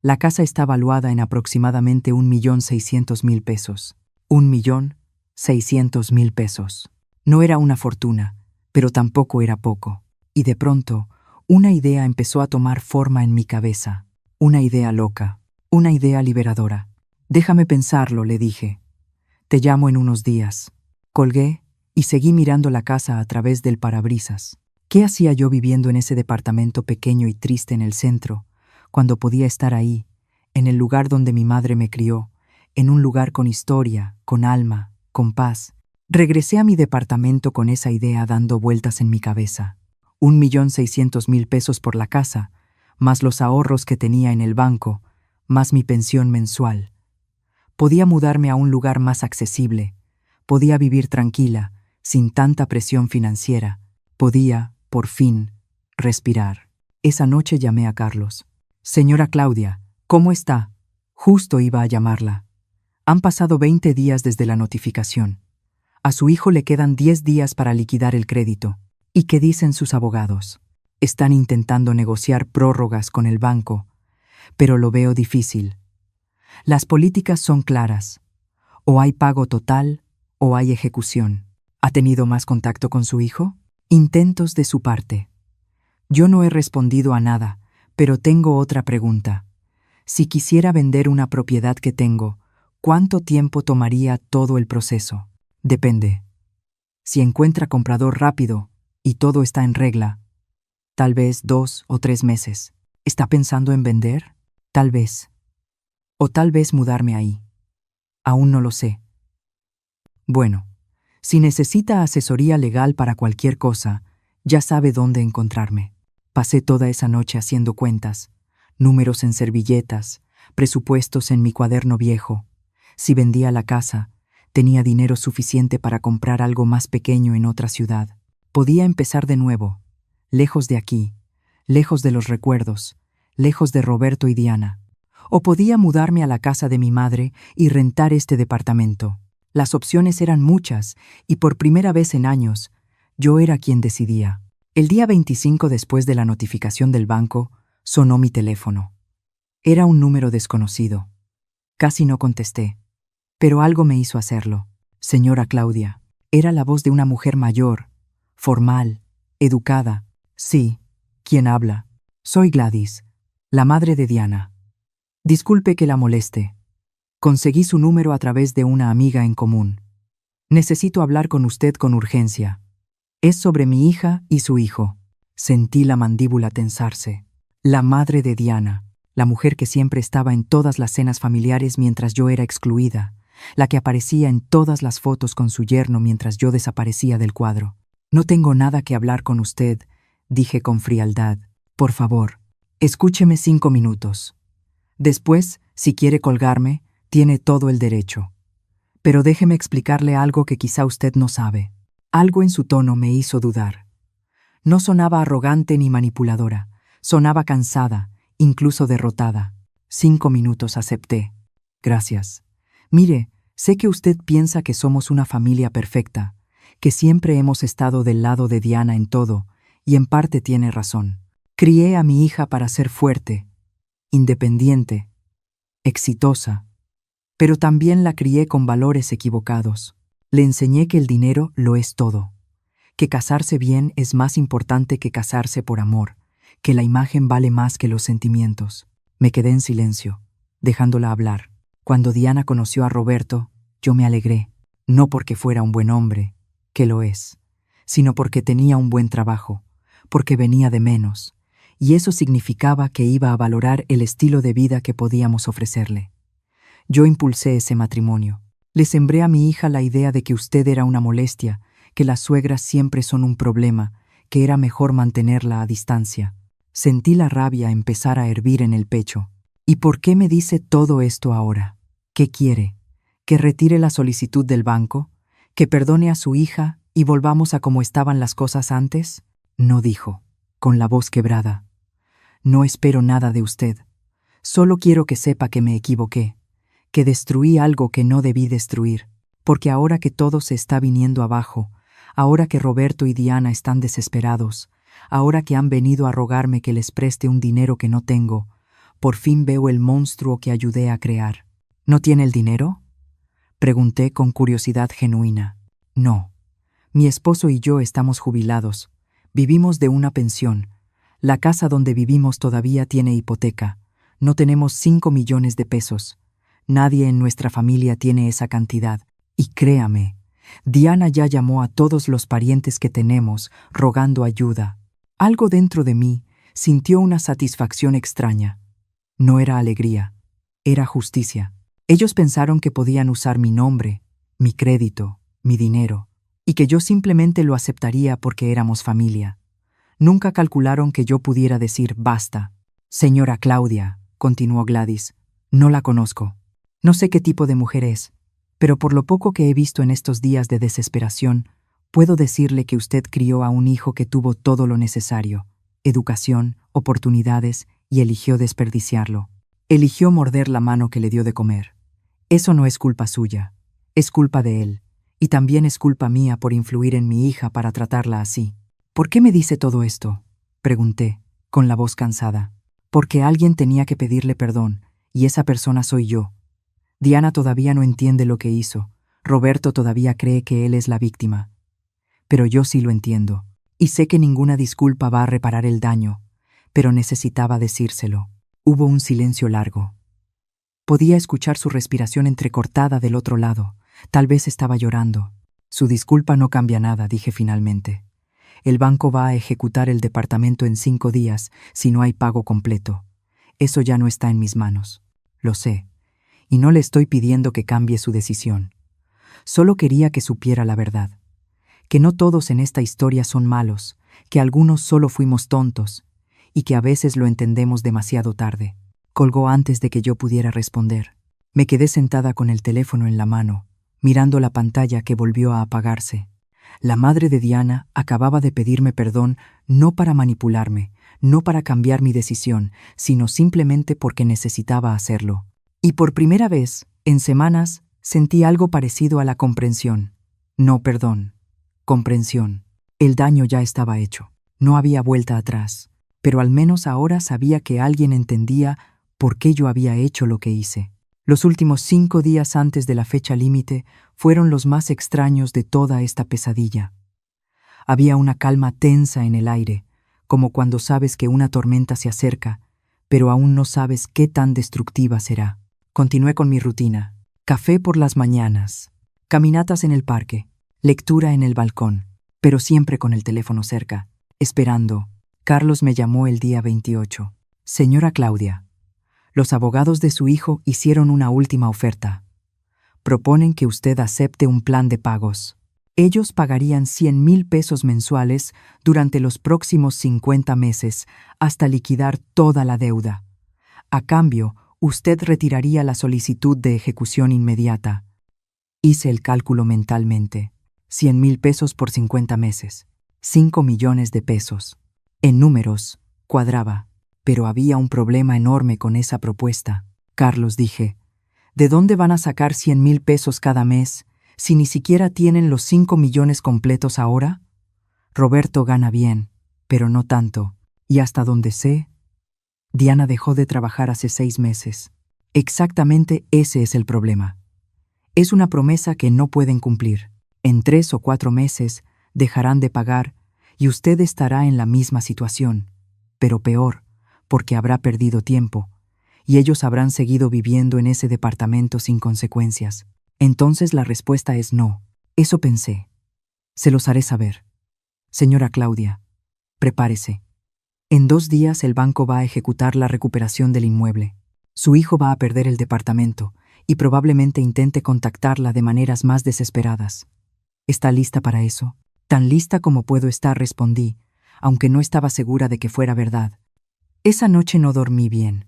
la casa está valuada en aproximadamente 1,600,000 pesos. 1,600,000 pesos. No era una fortuna, pero tampoco era poco. Y de pronto, una idea empezó a tomar forma en mi cabeza. Una idea loca, una idea liberadora. Déjame pensarlo, le dije. Te llamo en unos días. Colgué y seguí mirando la casa a través del parabrisas. ¿Qué hacía yo viviendo en ese departamento pequeño y triste en el centro, cuando podía estar ahí, en el lugar donde mi madre me crió, en un lugar con historia, con alma, con paz? Regresé a mi departamento con esa idea dando vueltas en mi cabeza. 1.600.000 pesos por la casa, más los ahorros que tenía en el banco, más mi pensión mensual. Podía mudarme a un lugar más accesible, podía vivir tranquila, sin tanta presión financiera, podía, por fin, respirar. Esa noche llamé a Carlos. Señora Claudia, ¿cómo está? Justo iba a llamarla. Han pasado 20 días desde la notificación. A su hijo le quedan 10 días para liquidar el crédito. ¿Y qué dicen sus abogados? Están intentando negociar prórrogas con el banco, pero lo veo difícil. Las políticas son claras. O hay pago total o hay ejecución. ¿Ha tenido más contacto con su hijo? Intentos de su parte. Yo no he respondido a nada, pero tengo otra pregunta. Si quisiera vender una propiedad que tengo, ¿cuánto tiempo tomaría todo el proceso? Depende. Si encuentra comprador rápido y todo está en regla, tal vez 2 o 3 meses. ¿Está pensando en vender? Tal vez. O tal vez mudarme ahí. Aún no lo sé. Bueno, si necesita asesoría legal para cualquier cosa, ya sabe dónde encontrarme. Pasé toda esa noche haciendo cuentas, números en servilletas, presupuestos en mi cuaderno viejo. Si vendía la casa, tenía dinero suficiente para comprar algo más pequeño en otra ciudad. Podía empezar de nuevo, lejos de aquí, lejos de los recuerdos, lejos de Roberto y Diana. O podía mudarme a la casa de mi madre y rentar este departamento. Las opciones eran muchas y por primera vez en años, yo era quien decidía. El día 25 después de la notificación del banco, sonó mi teléfono. Era un número desconocido. Casi no contesté, pero algo me hizo hacerlo. Señora Claudia, era la voz de una mujer mayor, formal, educada. Sí, ¿quién habla? Soy Gladys, la madre de Diana. Disculpe que la moleste. Conseguí su número a través de una amiga en común. Necesito hablar con usted con urgencia. Es sobre mi hija y su hijo. Sentí la mandíbula tensarse. La madre de Diana, la mujer que siempre estaba en todas las cenas familiares mientras yo era excluida, la que aparecía en todas las fotos con su yerno mientras yo desaparecía del cuadro. No tengo nada que hablar con usted, dije con frialdad. Por favor, escúcheme 5 minutos. Después, si quiere colgarme, tiene todo el derecho. Pero déjeme explicarle algo que quizá usted no sabe. Algo en su tono me hizo dudar. No sonaba arrogante ni manipuladora, sonaba cansada, incluso derrotada. 5 minutos acepté. Gracias. Mire, sé que usted piensa que somos una familia perfecta, que siempre hemos estado del lado de Diana en todo, y en parte tiene razón. Crié a mi hija para ser fuerte, independiente, exitosa, pero también la crié con valores equivocados. Le enseñé que el dinero lo es todo, que casarse bien es más importante que casarse por amor, que la imagen vale más que los sentimientos. Me quedé en silencio, dejándola hablar. Cuando Diana conoció a Roberto, yo me alegré, no porque fuera un buen hombre, que lo es, sino porque tenía un buen trabajo, porque venía de menos, y eso significaba que iba a valorar el estilo de vida que podíamos ofrecerle. Yo impulsé ese matrimonio. Le sembré a mi hija la idea de que usted era una molestia, que las suegras siempre son un problema, que era mejor mantenerla a distancia. Sentí la rabia empezar a hervir en el pecho. ¿Y por qué me dice todo esto ahora? ¿Qué quiere? ¿Que retire la solicitud del banco? ¿Que perdone a su hija y volvamos a como estaban las cosas antes? No, dijo, con la voz quebrada. No espero nada de usted. Solo quiero que sepa que me equivoqué, que destruí algo que no debí destruir, porque ahora que todo se está viniendo abajo, ahora que Roberto y Diana están desesperados, ahora que han venido a rogarme que les preste un dinero que no tengo, por fin veo el monstruo que ayudé a crear. ¿No tiene el dinero?, pregunté con curiosidad genuina. No. Mi esposo y yo estamos jubilados. Vivimos de una pensión. La casa donde vivimos todavía tiene hipoteca. No tenemos 5 millones de pesos. Nadie en nuestra familia tiene esa cantidad. Y créame, Diana ya llamó a todos los parientes que tenemos, rogando ayuda. Algo dentro de mí sintió una satisfacción extraña. No era alegría, era justicia. Ellos pensaron que podían usar mi nombre, mi crédito, mi dinero, y que yo simplemente lo aceptaría porque éramos familia. Nunca calcularon que yo pudiera decir basta. Señora Claudia, continuó Gladys, no la conozco. No sé qué tipo de mujer es, pero por lo poco que he visto en estos días de desesperación, puedo decirle que usted crió a un hijo que tuvo todo lo necesario, educación, oportunidades, y eligió desperdiciarlo. Eligió morder la mano que le dio de comer. Eso no es culpa suya, es culpa de él, y también es culpa mía por influir en mi hija para tratarla así. ¿Por qué me dice todo esto?, pregunté, con la voz cansada. Porque alguien tenía que pedirle perdón, y esa persona soy yo. Diana todavía no entiende lo que hizo. Roberto todavía cree que él es la víctima. Pero yo sí lo entiendo, y sé que ninguna disculpa va a reparar el daño, pero necesitaba decírselo. Hubo un silencio largo. Podía escuchar su respiración entrecortada del otro lado. Tal vez estaba llorando. Su disculpa no cambia nada, dije finalmente. El banco va a ejecutar el departamento en 5 días si no hay pago completo. Eso ya no está en mis manos. Lo sé. Y no le estoy pidiendo que cambie su decisión. Solo quería que supiera la verdad. Que no todos en esta historia son malos, que algunos solo fuimos tontos, y que a veces lo entendemos demasiado tarde. Colgó antes de que yo pudiera responder. Me quedé sentada con el teléfono en la mano, mirando la pantalla que volvió a apagarse. La madre de Diana acababa de pedirme perdón no para manipularme, no para cambiar mi decisión, sino simplemente porque necesitaba hacerlo. Y por primera vez, en semanas, sentí algo parecido a la comprensión. No perdón. Comprensión. El daño ya estaba hecho. No había vuelta atrás. Pero al menos ahora sabía que alguien entendía por qué yo había hecho lo que hice. Los últimos 5 días antes de la fecha límite fueron los más extraños de toda esta pesadilla. Había una calma tensa en el aire, como cuando sabes que una tormenta se acerca, pero aún no sabes qué tan destructiva será. Continué con mi rutina. Café por las mañanas, caminatas en el parque, lectura en el balcón, pero siempre con el teléfono cerca, esperando. Carlos me llamó el día 28. Señora Claudia, los abogados de su hijo hicieron una última oferta. Proponen que usted acepte un plan de pagos. Ellos pagarían 100,000 pesos mensuales durante los próximos 50 meses hasta liquidar toda la deuda. A cambio, usted retiraría la solicitud de ejecución inmediata. Hice el cálculo mentalmente. 100,000 pesos por 50 meses. 5 millones de pesos. En números, cuadraba. Pero había un problema enorme con esa propuesta. Carlos, dije, ¿de dónde van a sacar 100,000 pesos cada mes si ni siquiera tienen los 5 millones completos ahora? Roberto gana bien, pero no tanto. Y hasta donde sé, Diana dejó de trabajar hace 6 meses. Exactamente ese es el problema. Es una promesa que no pueden cumplir. En 3 o 4 meses dejarán de pagar y usted estará en la misma situación, pero peor, porque habrá perdido tiempo, y ellos habrán seguido viviendo en ese departamento sin consecuencias. Entonces la respuesta es no. Eso pensé. Se los haré saber. Señora Claudia, prepárese. En 2 días el banco va a ejecutar la recuperación del inmueble. Su hijo va a perder el departamento y probablemente intente contactarla de maneras más desesperadas. ¿Está lista para eso? Tan lista como puedo estar, respondí, aunque no estaba segura de que fuera verdad. Esa noche no dormí bien.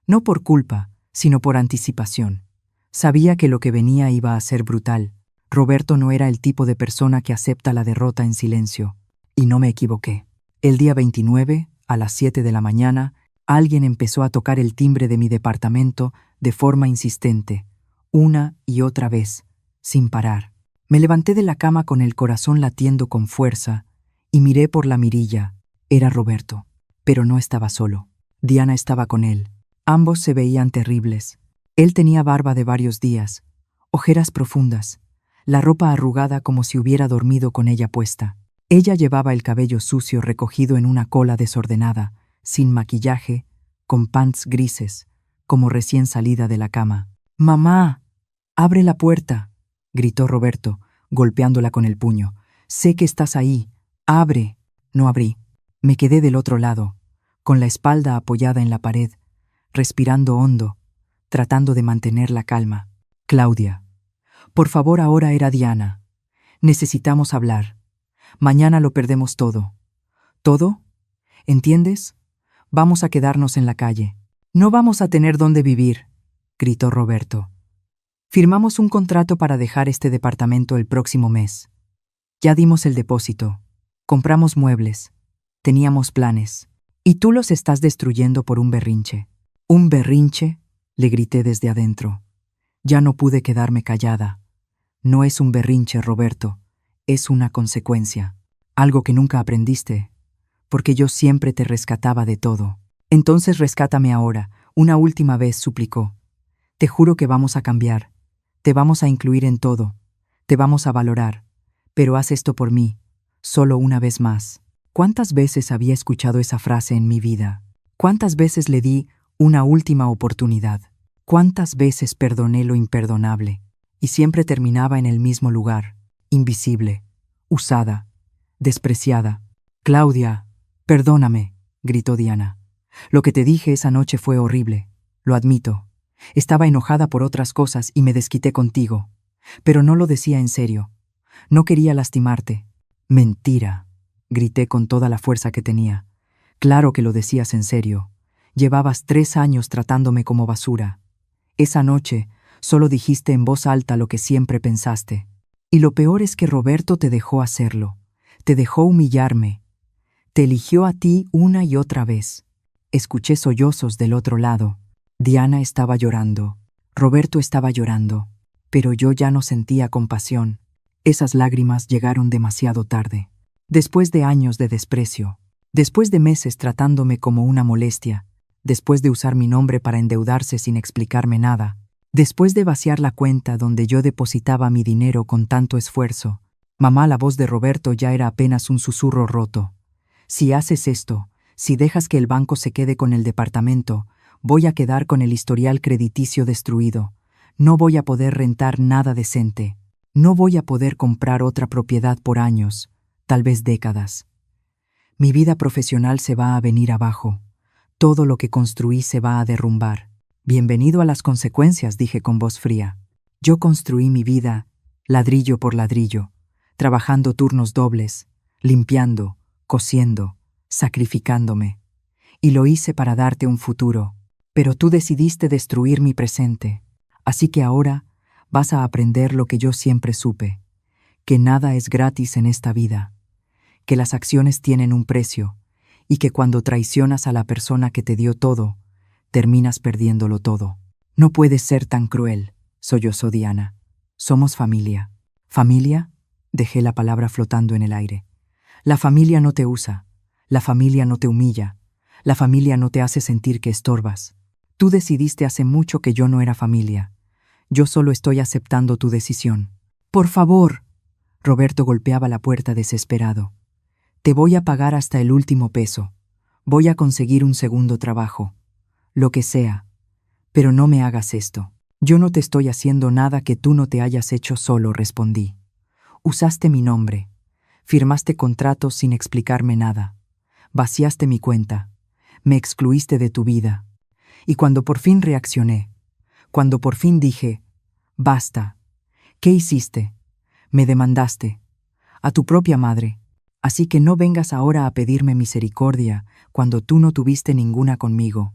No por culpa, sino por anticipación. Sabía que lo que venía iba a ser brutal. Roberto no era el tipo de persona que acepta la derrota en silencio. Y no me equivoqué. El día 29, a las 7 de la mañana, alguien empezó a tocar el timbre de mi departamento de forma insistente, una y otra vez, sin parar. Me levanté de la cama con el corazón latiendo con fuerza y miré por la mirilla. Era Roberto, pero no estaba solo. Diana estaba con él. Ambos se veían terribles. Él tenía barba de varios días, ojeras profundas, la ropa arrugada como si hubiera dormido con ella puesta. Ella llevaba el cabello sucio recogido en una cola desordenada, sin maquillaje, con pants grises, como recién salida de la cama. «¡Mamá! ¡Abre la puerta!», gritó Roberto, golpeándola con el puño. «Sé que estás ahí. ¡Abre!». No abrí. Me quedé del otro lado, con la espalda apoyada en la pared, respirando hondo, tratando de mantener la calma. «Claudia, por favor», ahora era Diana. «Necesitamos hablar. Mañana lo perdemos todo». «¿Todo?», ¿Entiendes? Vamos a quedarnos en la calle. No vamos a tener dónde vivir, gritó Roberto. Firmamos un contrato para dejar este departamento el próximo mes. Ya dimos el depósito. Compramos muebles. Teníamos planes. Y tú los estás destruyendo por un berrinche. ¿Un berrinche?, le grité desde adentro. Ya no pude quedarme callada. No es un berrinche, Roberto. Es una consecuencia. Algo que nunca aprendiste. Porque yo siempre te rescataba de todo. Entonces rescátame ahora. Una última vez, suplicó. Te juro que vamos a cambiar. Te vamos a incluir en todo. Te vamos a valorar. Pero haz esto por mí. Solo una vez más. ¿Cuántas veces había escuchado esa frase en mi vida? ¿Cuántas veces le di una última oportunidad? ¿Cuántas veces perdoné lo imperdonable? Y siempre terminaba en el mismo lugar, invisible, usada, despreciada. Claudia, perdóname, gritó Diana. Lo que te dije esa noche fue horrible, lo admito. Estaba enojada por otras cosas y me desquité contigo. Pero no lo decía en serio. No quería lastimarte. Mentira, grité con toda la fuerza que tenía. Claro que lo decías en serio. Llevabas 3 años tratándome como basura. Esa noche solo dijiste en voz alta lo que siempre pensaste. Y lo peor es que Roberto te dejó hacerlo. Te dejó humillarme. Te eligió a ti una y otra vez. Escuché sollozos del otro lado. Diana estaba llorando. Roberto estaba llorando. Pero yo ya no sentía compasión. Esas lágrimas llegaron demasiado tarde. Después de años de desprecio. Después de meses tratándome como una molestia. Después de usar mi nombre para endeudarse sin explicarme nada. Después de vaciar la cuenta donde yo depositaba mi dinero con tanto esfuerzo. Mamá, la voz de Roberto ya era apenas un susurro roto. Si haces esto, si dejas que el banco se quede con el departamento, voy a quedar con el historial crediticio destruido. No voy a poder rentar nada decente. No voy a poder comprar otra propiedad por años, tal vez décadas. Mi vida profesional se va a venir abajo. Todo lo que construí se va a derrumbar. Bienvenido a las consecuencias, dije con voz fría. Yo construí mi vida, ladrillo por ladrillo, trabajando turnos dobles, limpiando, cosiendo, sacrificándome. Y lo hice para darte un futuro. Pero tú decidiste destruir mi presente. Así que ahora vas a aprender lo que yo siempre supe, que nada es gratis en esta vida, que las acciones tienen un precio y que cuando traicionas a la persona que te dio todo, terminas perdiéndolo todo. No puedes ser tan cruel, sollozó Diana. Somos familia. ¿Familia? Dejé la palabra flotando en el aire. La familia no te usa, la familia no te humilla, la familia no te hace sentir que estorbas. Tú decidiste hace mucho que yo no era familia. Yo solo estoy aceptando tu decisión. Por favor. Roberto golpeaba la puerta desesperado. Te voy a pagar hasta el último peso. Voy a conseguir un segundo trabajo. Lo que sea. Pero no me hagas esto. Yo no te estoy haciendo nada que tú no te hayas hecho solo, respondí. Usaste mi nombre. Firmaste contratos sin explicarme nada. Vaciaste mi cuenta. Me excluiste de tu vida. Y cuando por fin reaccioné, cuando por fin dije, basta, ¿qué hiciste? Me demandaste, a tu propia madre. Así que no vengas ahora a pedirme misericordia cuando tú no tuviste ninguna conmigo.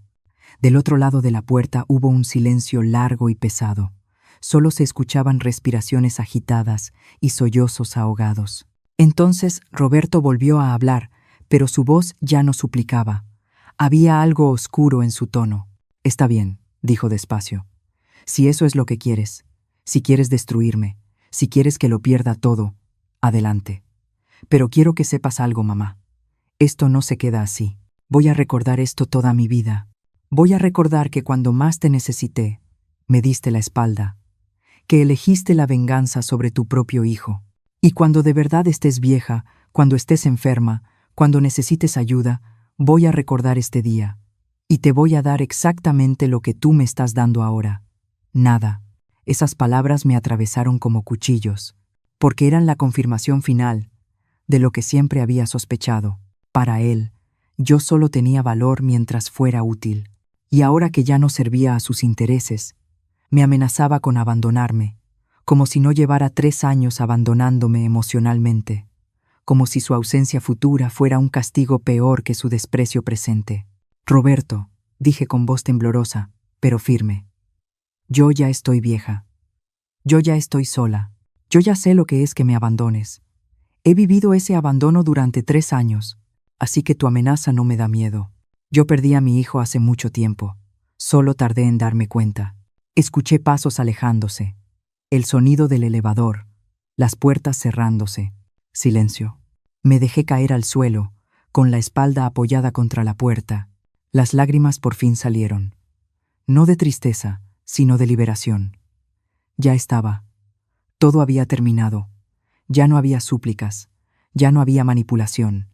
Del otro lado de la puerta hubo un silencio largo y pesado. Solo se escuchaban respiraciones agitadas y sollozos ahogados. Entonces Roberto volvió a hablar, pero su voz ya no suplicaba. Había algo oscuro en su tono. Está bien, dijo despacio. Si eso es lo que quieres, si quieres destruirme, si quieres que lo pierda todo, adelante. Pero quiero que sepas algo, mamá. Esto no se queda así. Voy a recordar esto toda mi vida. Voy a recordar que cuando más te necesité, me diste la espalda, que elegiste la venganza sobre tu propio hijo. Y cuando de verdad estés vieja, cuando estés enferma, cuando necesites ayuda, voy a recordar este día. Y te voy a dar exactamente lo que tú me estás dando ahora. Nada. Esas palabras me atravesaron como cuchillos, porque eran la confirmación final de lo que siempre había sospechado. Para él, yo solo tenía valor mientras fuera útil, y ahora que ya no servía a sus intereses, me amenazaba con abandonarme, como si no llevara 3 años abandonándome emocionalmente. como si su ausencia futura fuera un castigo peor que su desprecio presente. Roberto, dije con voz temblorosa, pero firme. Yo ya estoy vieja. Yo ya estoy sola. Yo ya sé lo que es que me abandones. He vivido ese abandono durante 3 años, así que tu amenaza no me da miedo. Yo perdí a mi hijo hace mucho tiempo. Solo tardé en darme cuenta. Escuché pasos alejándose, el sonido del elevador, las puertas cerrándose. Silencio. Me dejé caer al suelo, con la espalda apoyada contra la puerta. Las lágrimas por fin salieron. No de tristeza, sino de liberación. Ya estaba. Todo había terminado. Ya no había súplicas. Ya no había manipulación.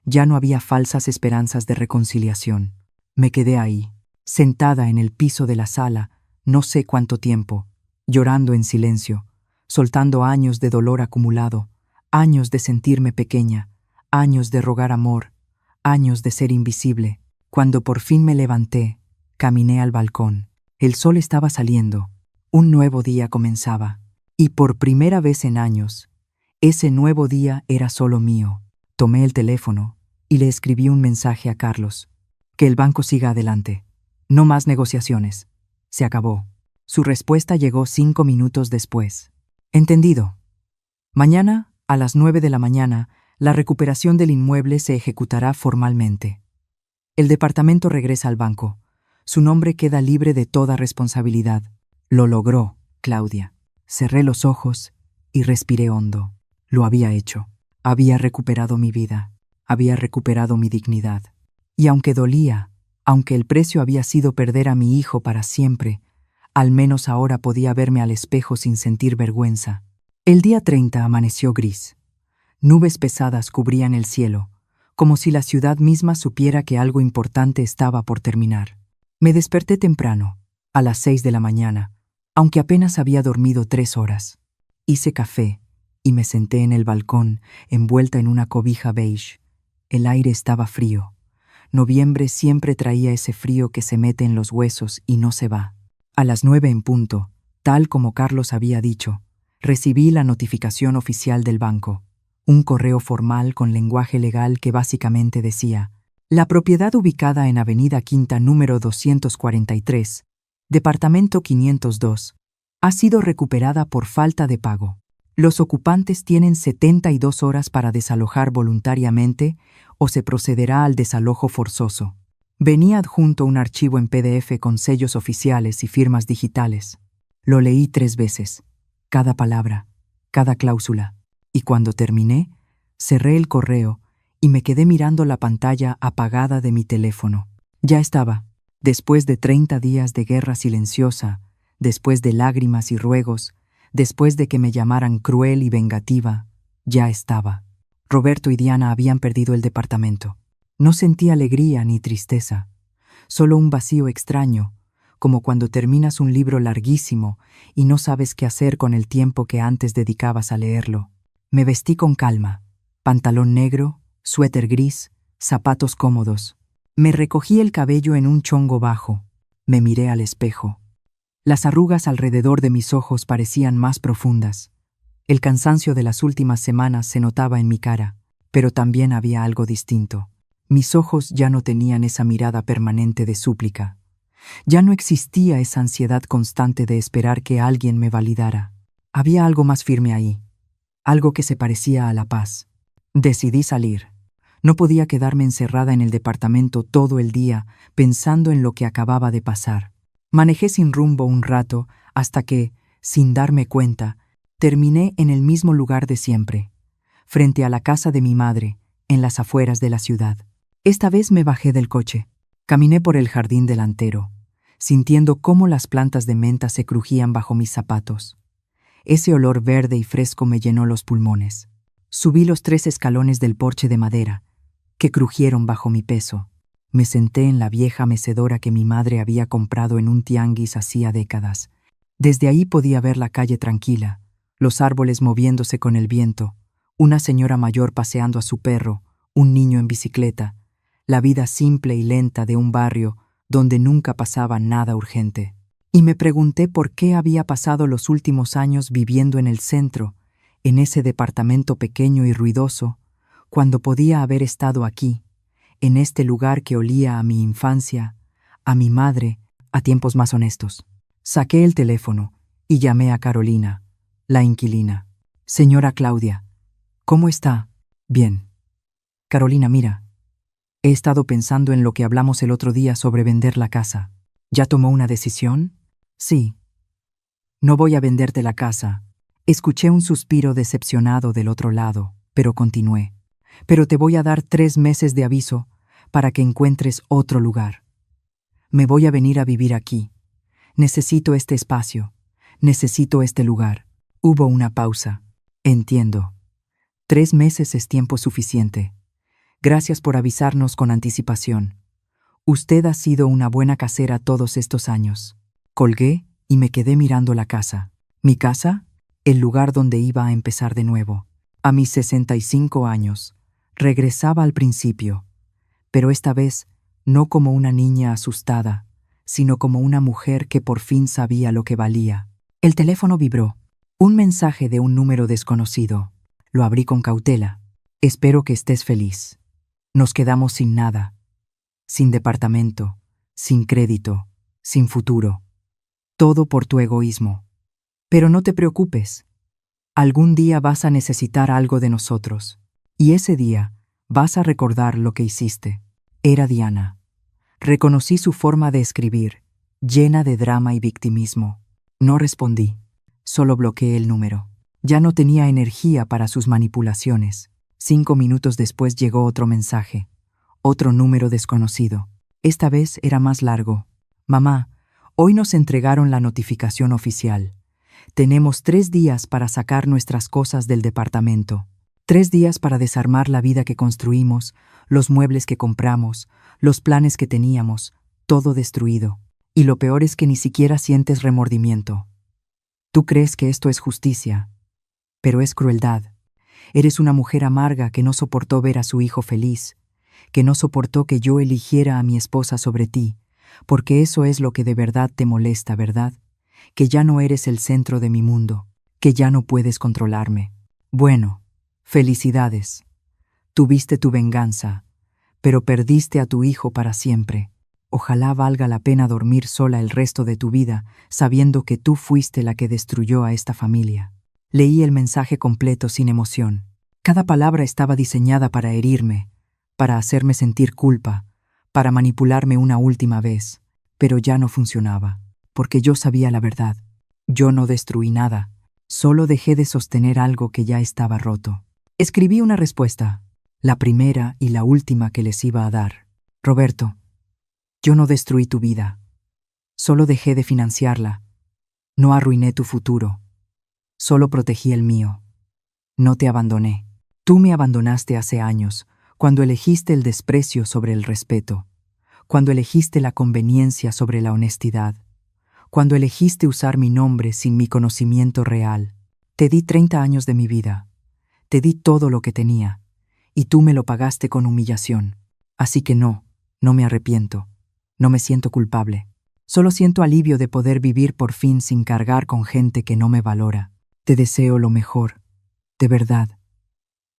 Ya no había falsas esperanzas de reconciliación. Me quedé ahí, sentada en el piso de la sala, no sé cuánto tiempo, llorando en silencio, soltando años de dolor acumulado, años de sentirme pequeña, años de rogar amor, años de ser invisible. Cuando por fin me levanté, caminé al balcón. El sol estaba saliendo. Un nuevo día comenzaba. Y por primera vez en años, ese nuevo día era solo mío. Tomé el teléfono y le escribí un mensaje a Carlos. Que el banco siga adelante. No más negociaciones. Se acabó. Su respuesta llegó 5 minutos después. Entendido. Mañana, a las 9 de la mañana, la recuperación del inmueble se ejecutará formalmente. El departamento regresa al banco. Su nombre queda libre de toda responsabilidad. Lo logró, Claudia. Cerré los ojos y respiré hondo. Lo había hecho. Había recuperado mi vida. Había recuperado mi dignidad. Y aunque dolía, aunque el precio había sido perder a mi hijo para siempre, al menos ahora podía verme al espejo sin sentir vergüenza. El día 30 amaneció gris. Nubes pesadas cubrían el cielo, como si la ciudad misma supiera que algo importante estaba por terminar. Me desperté temprano, a las 6 de la mañana, aunque apenas había dormido 3 horas. Hice café y me senté en el balcón, envuelta en una cobija beige. El aire estaba frío. Noviembre siempre traía ese frío que se mete en los huesos y no se va. A las 9 en punto, tal como Carlos había dicho, recibí la notificación oficial del banco. Un correo formal con lenguaje legal que básicamente decía: la propiedad ubicada en Avenida Quinta número 243, Departamento 502, ha sido recuperada por falta de pago. Los ocupantes tienen 72 horas para desalojar voluntariamente o se procederá al desalojo forzoso. Venía adjunto un archivo en PDF con sellos oficiales y firmas digitales. Lo leí 3 veces, cada palabra, cada cláusula, y cuando terminé, cerré el correo y me quedé mirando la pantalla apagada de mi teléfono. Ya estaba, después de 30 días de guerra silenciosa, después de lágrimas y ruegos, después de que me llamaran cruel y vengativa, ya estaba. Roberto y Diana habían perdido el departamento. No sentí alegría ni tristeza, solo un vacío extraño, como cuando terminas un libro larguísimo y no sabes qué hacer con el tiempo que antes dedicabas a leerlo. Me vestí con calma, pantalón negro, suéter gris, zapatos cómodos. Me recogí el cabello en un chongo bajo. Me miré al espejo. Las arrugas alrededor de mis ojos parecían más profundas. El cansancio de las últimas semanas se notaba en mi cara, pero también había algo distinto. Mis ojos ya no tenían esa mirada permanente de súplica. Ya no existía esa ansiedad constante de esperar que alguien me validara. Había algo más firme ahí, algo que se parecía a la paz. Decidí salir. No podía quedarme encerrada en el departamento todo el día pensando en lo que acababa de pasar. Manejé sin rumbo un rato hasta que, sin darme cuenta, terminé en el mismo lugar de siempre, frente a la casa de mi madre, en las afueras de la ciudad. Esta vez me bajé del coche. Caminé por el jardín delantero, sintiendo cómo las plantas de menta se crujían bajo mis zapatos. Ese olor verde y fresco me llenó los pulmones. Subí los 3 escalones del porche de madera, que crujieron bajo mi peso. Me senté en la vieja mecedora que mi madre había comprado en un tianguis hacía décadas. Desde ahí podía ver la calle tranquila, los árboles moviéndose con el viento, una señora mayor paseando a su perro, un niño en bicicleta, la vida simple y lenta de un barrio donde nunca pasaba nada urgente. Y me pregunté por qué había pasado los últimos años viviendo en el centro, en ese departamento pequeño y ruidoso, cuando podía haber estado aquí, en este lugar que olía a mi infancia, a mi madre, a tiempos más honestos. Saqué el teléfono y llamé a Carolina, la inquilina. Señora Claudia, ¿cómo está? Bien. Carolina, mira, he estado pensando en lo que hablamos el otro día sobre vender la casa. ¿Ya tomó una decisión? Sí. No voy a venderte la casa. Escuché un suspiro decepcionado del otro lado, pero continué. Pero te voy a dar 3 meses de aviso para que encuentres otro lugar. Me voy a venir a vivir aquí. Necesito este espacio. Necesito este lugar. Hubo una pausa. Entiendo. 3 meses es tiempo suficiente. Gracias por avisarnos con anticipación. Usted ha sido una buena casera todos estos años. Colgué y me quedé mirando la casa. ¿Mi casa? El lugar donde iba a empezar de nuevo. A mis 65 años, regresaba al principio, pero esta vez no como una niña asustada, sino como una mujer que por fin sabía lo que valía. El teléfono vibró. Un mensaje de un número desconocido. Lo abrí con cautela. Espero que estés feliz. Nos quedamos sin nada. Sin departamento, sin crédito, sin futuro. Todo por tu egoísmo. Pero no te preocupes. Algún día vas a necesitar algo de nosotros. Y ese día vas a recordar lo que hiciste. Era Diana. Reconocí su forma de escribir, llena de drama y victimismo. No respondí. Solo bloqueé el número. Ya no tenía energía para sus manipulaciones. 5 minutos después llegó otro mensaje. Otro número desconocido. Esta vez era más largo. Mamá, hoy nos entregaron la notificación oficial. Tenemos 3 días para sacar nuestras cosas del departamento. 3 días para desarmar la vida que construimos, los muebles que compramos, los planes que teníamos, todo destruido. Y lo peor es que ni siquiera sientes remordimiento. Tú crees que esto es justicia, pero es crueldad. Eres una mujer amarga que no soportó ver a su hijo feliz, que no soportó que yo eligiera a mi esposa sobre ti, porque eso es lo que de verdad te molesta, ¿verdad? Que ya no eres el centro de mi mundo, que ya no puedes controlarme. Bueno, felicidades. Tuviste tu venganza, pero perdiste a tu hijo para siempre. Ojalá valga la pena dormir sola el resto de tu vida, sabiendo que tú fuiste la que destruyó a esta familia. Leí el mensaje completo sin emoción. Cada palabra estaba diseñada para herirme, para hacerme sentir culpa, para manipularme una última vez, pero ya no funcionaba, porque yo sabía la verdad. Yo no destruí nada, solo dejé de sostener algo que ya estaba roto. Escribí una respuesta, la primera y la última que les iba a dar. Roberto, yo no destruí tu vida, solo dejé de financiarla. No arruiné tu futuro, solo protegí el mío. No te abandoné. Tú me abandonaste hace años, cuando elegiste el desprecio sobre el respeto, cuando elegiste la conveniencia sobre la honestidad, cuando elegiste usar mi nombre sin mi conocimiento real. Te di 30 años de mi vida, te di todo lo que tenía, y tú me lo pagaste con humillación. Así que no me arrepiento, no me siento culpable. Solo siento alivio de poder vivir por fin sin cargar con gente que no me valora. Te deseo lo mejor, de verdad.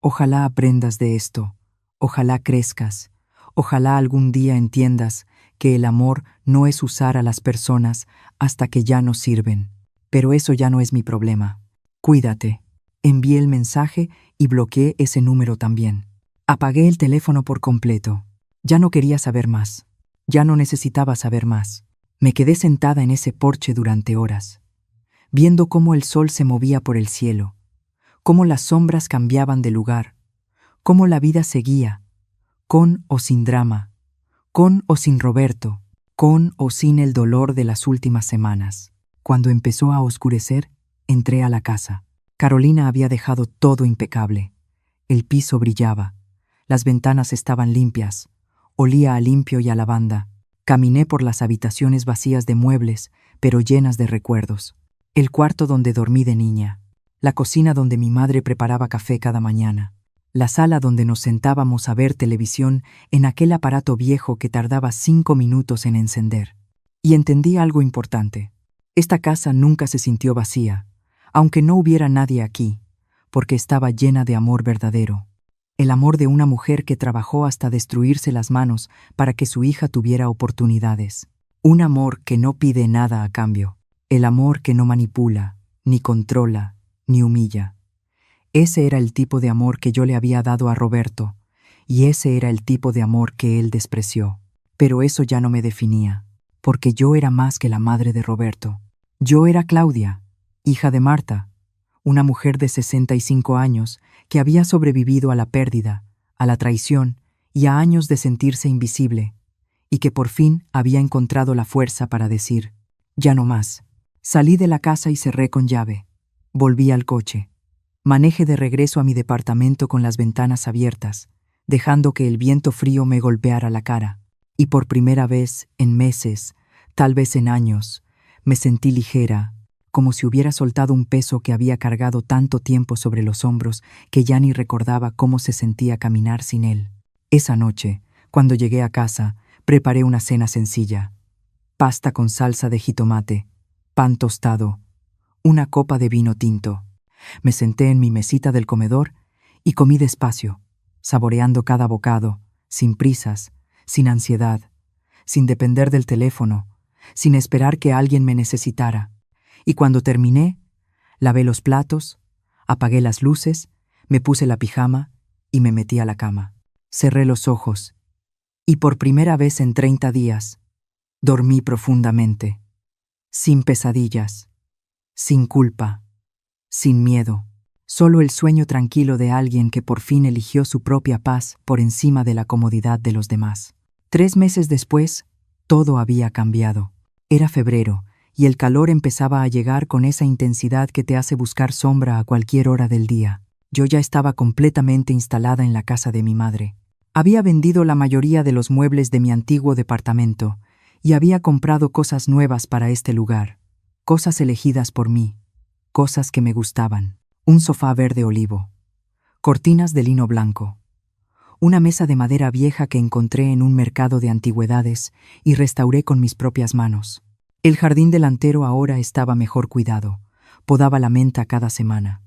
Ojalá aprendas de esto, ojalá crezcas, ojalá algún día entiendas que el amor no es usar a las personas hasta que ya no sirven. Pero eso ya no es mi problema. Cuídate. Envié el mensaje y bloqueé ese número también. Apagué el teléfono por completo. Ya no quería saber más. Ya no necesitaba saber más. Me quedé sentada en ese porche durante horas, viendo cómo el sol se movía por el cielo, cómo las sombras cambiaban de lugar, cómo la vida seguía, con o sin drama, con o sin Roberto, con o sin el dolor de las últimas semanas. Cuando empezó a oscurecer, entré a la casa. Carolina había dejado todo impecable. El piso brillaba, las ventanas estaban limpias, olía a limpio y a lavanda. Caminé por las habitaciones vacías de muebles, pero llenas de recuerdos. El cuarto donde dormí de niña, la cocina donde mi madre preparaba café cada mañana, la sala donde nos sentábamos a ver televisión en aquel aparato viejo que tardaba 5 minutos en encender. Y entendí algo importante. Esta casa nunca se sintió vacía, aunque no hubiera nadie aquí, porque estaba llena de amor verdadero. El amor de una mujer que trabajó hasta destruirse las manos para que su hija tuviera oportunidades. Un amor que no pide nada a cambio. El amor que no manipula, ni controla, ni humilla. Ese era el tipo de amor que yo le había dado a Roberto, y ese era el tipo de amor que él despreció. Pero eso ya no me definía, porque yo era más que la madre de Roberto. Yo era Claudia, hija de Marta, una mujer de 65 años que había sobrevivido a la pérdida, a la traición y a años de sentirse invisible, y que por fin había encontrado la fuerza para decir, ya no más. Salí de la casa y cerré con llave. Volví al coche. Manejé de regreso a mi departamento con las ventanas abiertas, dejando que el viento frío me golpeara la cara. Y por primera vez en meses, tal vez en años, me sentí ligera, como si hubiera soltado un peso que había cargado tanto tiempo sobre los hombros que ya ni recordaba cómo se sentía caminar sin él. Esa noche, cuando llegué a casa, preparé una cena sencilla. Pasta con salsa de jitomate, pan tostado, una copa de vino tinto. Me senté en mi mesita del comedor y comí despacio, saboreando cada bocado, sin prisas, sin ansiedad, sin depender del teléfono, sin esperar que alguien me necesitara. Y cuando terminé, lavé los platos, apagué las luces, me puse la pijama y me metí a la cama. Cerré los ojos y por primera vez en 30 días, dormí profundamente, sin pesadillas, sin culpa, sin miedo, solo el sueño tranquilo de alguien que por fin eligió su propia paz por encima de la comodidad de los demás. 3 meses después, todo había cambiado. Era febrero, y el calor empezaba a llegar con esa intensidad que te hace buscar sombra a cualquier hora del día. Yo ya estaba completamente instalada en la casa de mi madre. Había vendido la mayoría de los muebles de mi antiguo departamento, y había comprado cosas nuevas para este lugar, cosas elegidas por mí, cosas que me gustaban. Un sofá verde olivo, cortinas de lino blanco, una mesa de madera vieja que encontré en un mercado de antigüedades y restauré con mis propias manos. El jardín delantero ahora estaba mejor cuidado. Podaba la menta cada semana.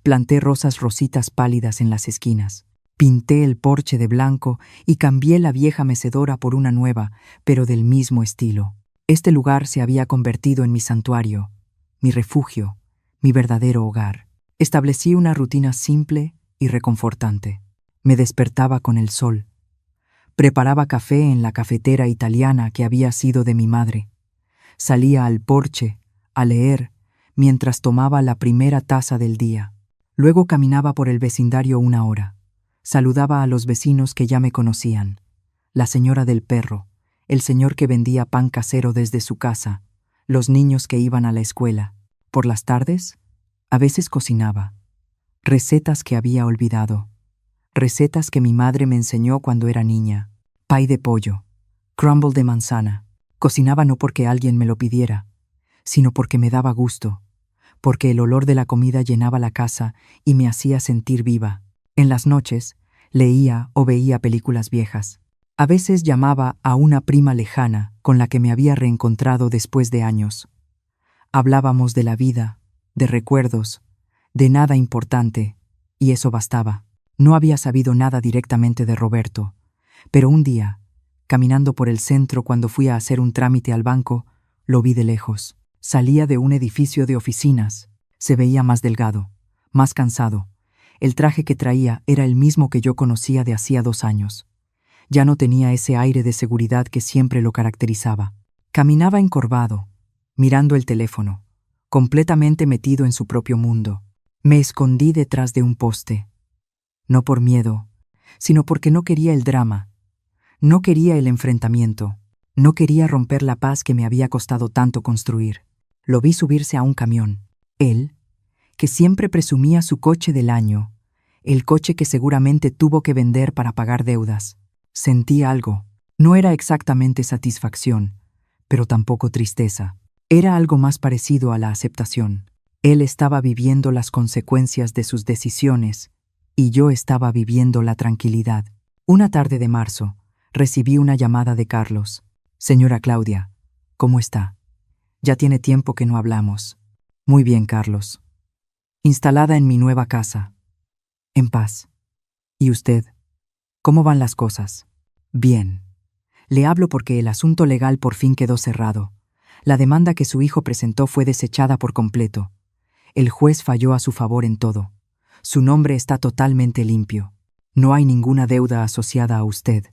Planté rosas rositas pálidas en las esquinas. Pinté el porche de blanco y cambié la vieja mecedora por una nueva, pero del mismo estilo. Este lugar se había convertido en mi santuario, mi refugio, mi verdadero hogar. Establecí una rutina simple y reconfortante. Me despertaba con el sol. Preparaba café en la cafetera italiana que había sido de mi madre. Salía al porche a leer mientras tomaba la primera taza del día. Luego caminaba por el vecindario 1 hora. Saludaba a los vecinos que ya me conocían. La señora del perro, el señor que vendía pan casero desde su casa, los niños que iban a la escuela. Por las tardes, a veces cocinaba. Recetas que había olvidado. Recetas que mi madre me enseñó cuando era niña. Pie de pollo, crumble de manzana. Cocinaba no porque alguien me lo pidiera, sino porque me daba gusto, porque el olor de la comida llenaba la casa y me hacía sentir viva. En las noches, leía o veía películas viejas. A veces llamaba a una prima lejana con la que me había reencontrado después de años. Hablábamos de la vida, de recuerdos, de nada importante, y eso bastaba. No había sabido nada directamente de Roberto, pero un día, caminando por el centro cuando fui a hacer un trámite al banco, lo vi de lejos. Salía de un edificio de oficinas. Se veía más delgado, más cansado. El traje que traía era el mismo que yo conocía de hacía 2 años. Ya no tenía ese aire de seguridad que siempre lo caracterizaba. Caminaba encorvado, mirando el teléfono, completamente metido en su propio mundo. Me escondí detrás de un poste. No por miedo, sino porque no quería el drama. No quería el enfrentamiento. No quería romper la paz que me había costado tanto construir. Lo vi subirse a un camión. Él, que siempre presumía su coche del año, el coche que seguramente tuvo que vender para pagar deudas. Sentí algo. No era exactamente satisfacción, pero tampoco tristeza. Era algo más parecido a la aceptación. Él estaba viviendo las consecuencias de sus decisiones y yo estaba viviendo la tranquilidad. Una tarde de marzo, recibí una llamada de Carlos. Señora Claudia, ¿cómo está? Ya tiene tiempo que no hablamos. Muy bien, Carlos. Instalada en mi nueva casa. En paz. ¿Y usted? ¿Cómo van las cosas? Bien. Le hablo porque el asunto legal por fin quedó cerrado. La demanda que su hijo presentó fue desechada por completo. El juez falló a su favor en todo. Su nombre está totalmente limpio. No hay ninguna deuda asociada a usted.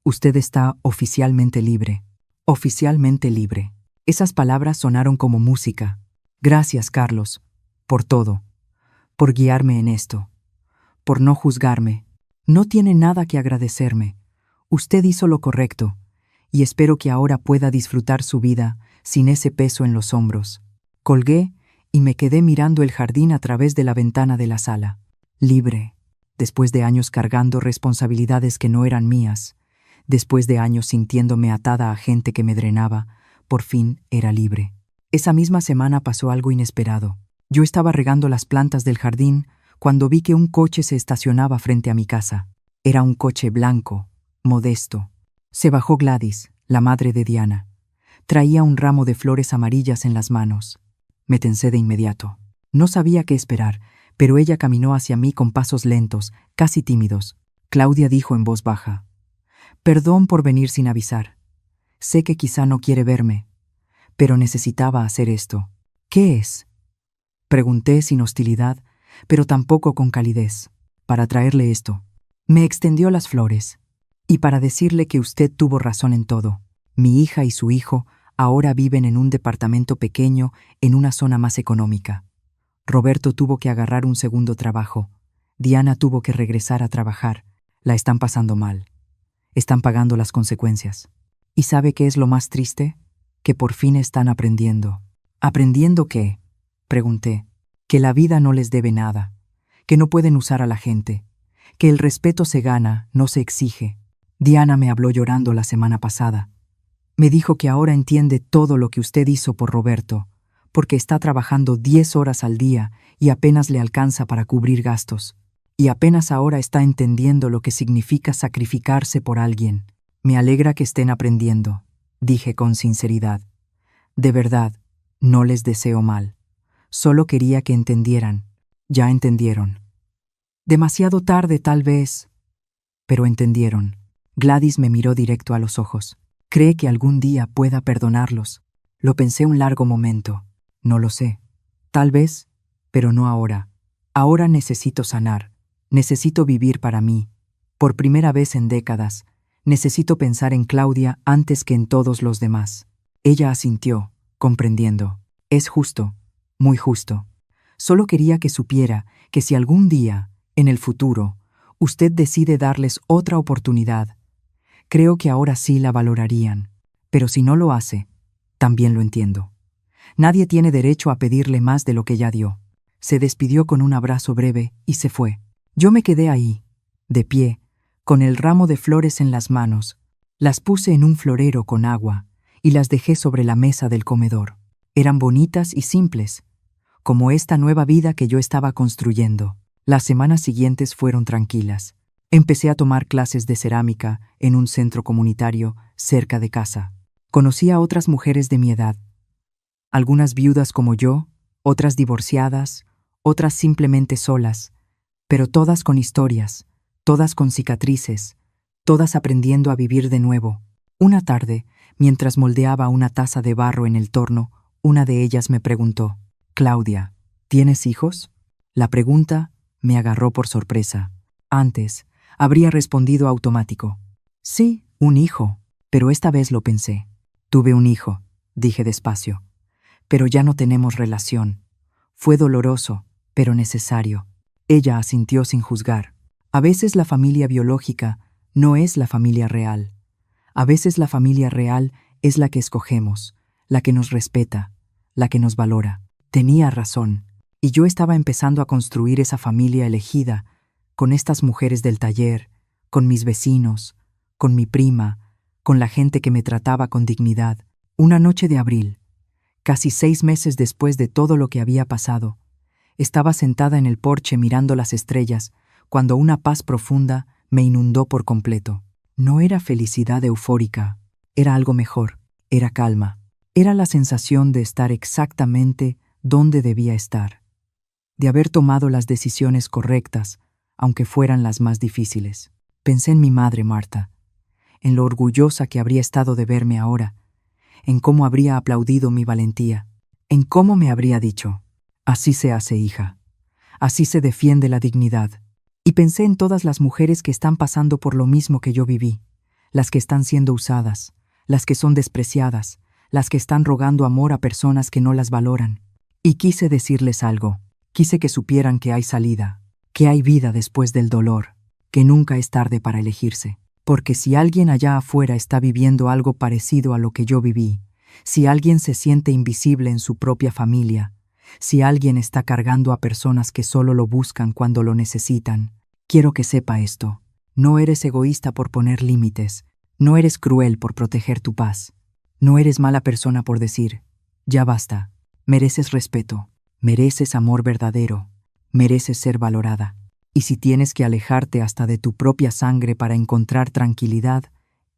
Usted está oficialmente libre. Oficialmente libre. Esas palabras sonaron como música. Gracias, Carlos, por todo. Por guiarme en esto. Por no juzgarme. No tiene nada que agradecerme. Usted hizo lo correcto, y espero que ahora pueda disfrutar su vida sin ese peso en los hombros. Colgué y me quedé mirando el jardín a través de la ventana de la sala. Libre. Después de años cargando responsabilidades que no eran mías, después de años sintiéndome atada a gente que me drenaba, por fin era libre. Esa misma semana pasó algo inesperado. Yo estaba regando las plantas del jardín cuando vi que un coche se estacionaba frente a mi casa. Era un coche blanco, modesto. Se bajó Gladys, la madre de Diana. Traía un ramo de flores amarillas en las manos. Me tensé de inmediato. No sabía qué esperar, pero ella caminó hacia mí con pasos lentos, casi tímidos. Claudia dijo en voz baja: «Perdón por venir sin avisar. Sé que quizá no quiere verme, pero necesitaba hacer esto». «¿Qué es?», pregunté sin hostilidad, pero tampoco con calidez. «Para traerle esto». Me extendió las flores. «Y para decirle que usted tuvo razón en todo. Mi hija y su hijo ahora viven en un departamento pequeño en una zona más económica. Roberto tuvo que agarrar un segundo trabajo. Diana tuvo que regresar a trabajar. La están pasando mal. Están pagando las consecuencias. ¿Y sabe qué es lo más triste? Que por fin están aprendiendo». «¿Aprendiendo qué?», pregunté. «Que la vida no les debe nada, que no pueden usar a la gente, que el respeto se gana, no se exige. Diana me habló llorando la semana pasada. Me dijo que ahora entiende todo lo que usted hizo por Roberto, porque está trabajando 10 horas al día y apenas le alcanza para cubrir gastos. Y apenas ahora está entendiendo lo que significa sacrificarse por alguien. Me alegra que estén aprendiendo», dije con sinceridad. «De verdad, no les deseo mal. Solo quería que entendieran. Ya entendieron. Demasiado tarde, tal vez, pero entendieron». Gladys me miró directo a los ojos. «¿Cree que algún día pueda perdonarlos?». Lo pensé un largo momento. «No lo sé. Tal vez, pero no ahora. Ahora necesito sanar. Necesito vivir para mí. Por primera vez en décadas, necesito pensar en Claudia antes que en todos los demás». Ella asintió, comprendiendo. «Es justo, muy justo. Solo quería que supiera que si algún día, en el futuro, usted decide darles otra oportunidad, creo que ahora sí la valorarían. Pero si no lo hace, también lo entiendo. Nadie tiene derecho a pedirle más de lo que ya dio». Se despidió con un abrazo breve y se fue. Yo me quedé ahí, de pie, con el ramo de flores en las manos. Las puse en un florero con agua y las dejé sobre la mesa del comedor. Eran bonitas y simples, como esta nueva vida que yo estaba construyendo. Las semanas siguientes fueron tranquilas. Empecé a tomar clases de cerámica en un centro comunitario cerca de casa. Conocí a otras mujeres de mi edad. Algunas viudas como yo, otras divorciadas, otras simplemente solas, pero todas con historias, todas con cicatrices, todas aprendiendo a vivir de nuevo. Una tarde, mientras moldeaba una taza de barro en el torno, una de ellas me preguntó: «Claudia, ¿tienes hijos?». La pregunta me agarró por sorpresa. Antes, habría respondido automático: «Sí, un hijo», pero esta vez lo pensé. «Tuve un hijo», dije despacio, «pero ya no tenemos relación. Fue doloroso, pero necesario». Ella asintió sin juzgar. A veces la familia biológica no es la familia real. A veces la familia real es la que escogemos, la que nos respeta, la que nos valora. Tenía razón, y yo estaba empezando a construir esa familia elegida, con estas mujeres del taller, con mis vecinos, con mi prima, con la gente que me trataba con dignidad. Una noche de abril, casi 6 meses después de todo lo que había pasado, estaba sentada en el porche mirando las estrellas cuando una paz profunda me inundó por completo. No era felicidad eufórica, era algo mejor, era calma. Era la sensación de estar exactamente donde debía estar, de haber tomado las decisiones correctas, aunque fueran las más difíciles. Pensé en mi madre, Marta, en lo orgullosa que habría estado de verme ahora, en cómo habría aplaudido mi valentía, en cómo me habría dicho: así se hace, hija, así se defiende la dignidad. Y pensé en todas las mujeres que están pasando por lo mismo que yo viví, las que están siendo usadas, las que son despreciadas, las que están rogando amor a personas que no las valoran. Y quise decirles algo, quise que supieran que hay salida, que hay vida después del dolor, que nunca es tarde para elegirse. Porque si alguien allá afuera está viviendo algo parecido a lo que yo viví, si alguien se siente invisible en su propia familia, si alguien está cargando a personas que solo lo buscan cuando lo necesitan, quiero que sepa esto: no eres egoísta por poner límites, no eres cruel por proteger tu paz, no eres mala persona por decir: ya basta. Mereces respeto, mereces amor verdadero, mereces ser valorada. Y si tienes que alejarte hasta de tu propia sangre para encontrar tranquilidad,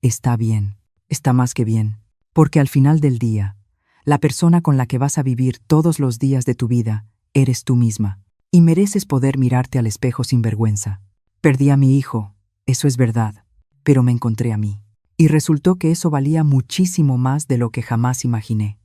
está bien, está más que bien. Porque al final del día, la persona con la que vas a vivir todos los días de tu vida eres tú misma. Y mereces poder mirarte al espejo sin vergüenza. Perdí a mi hijo, eso es verdad, pero me encontré a mí. Y resultó que eso valía muchísimo más de lo que jamás imaginé.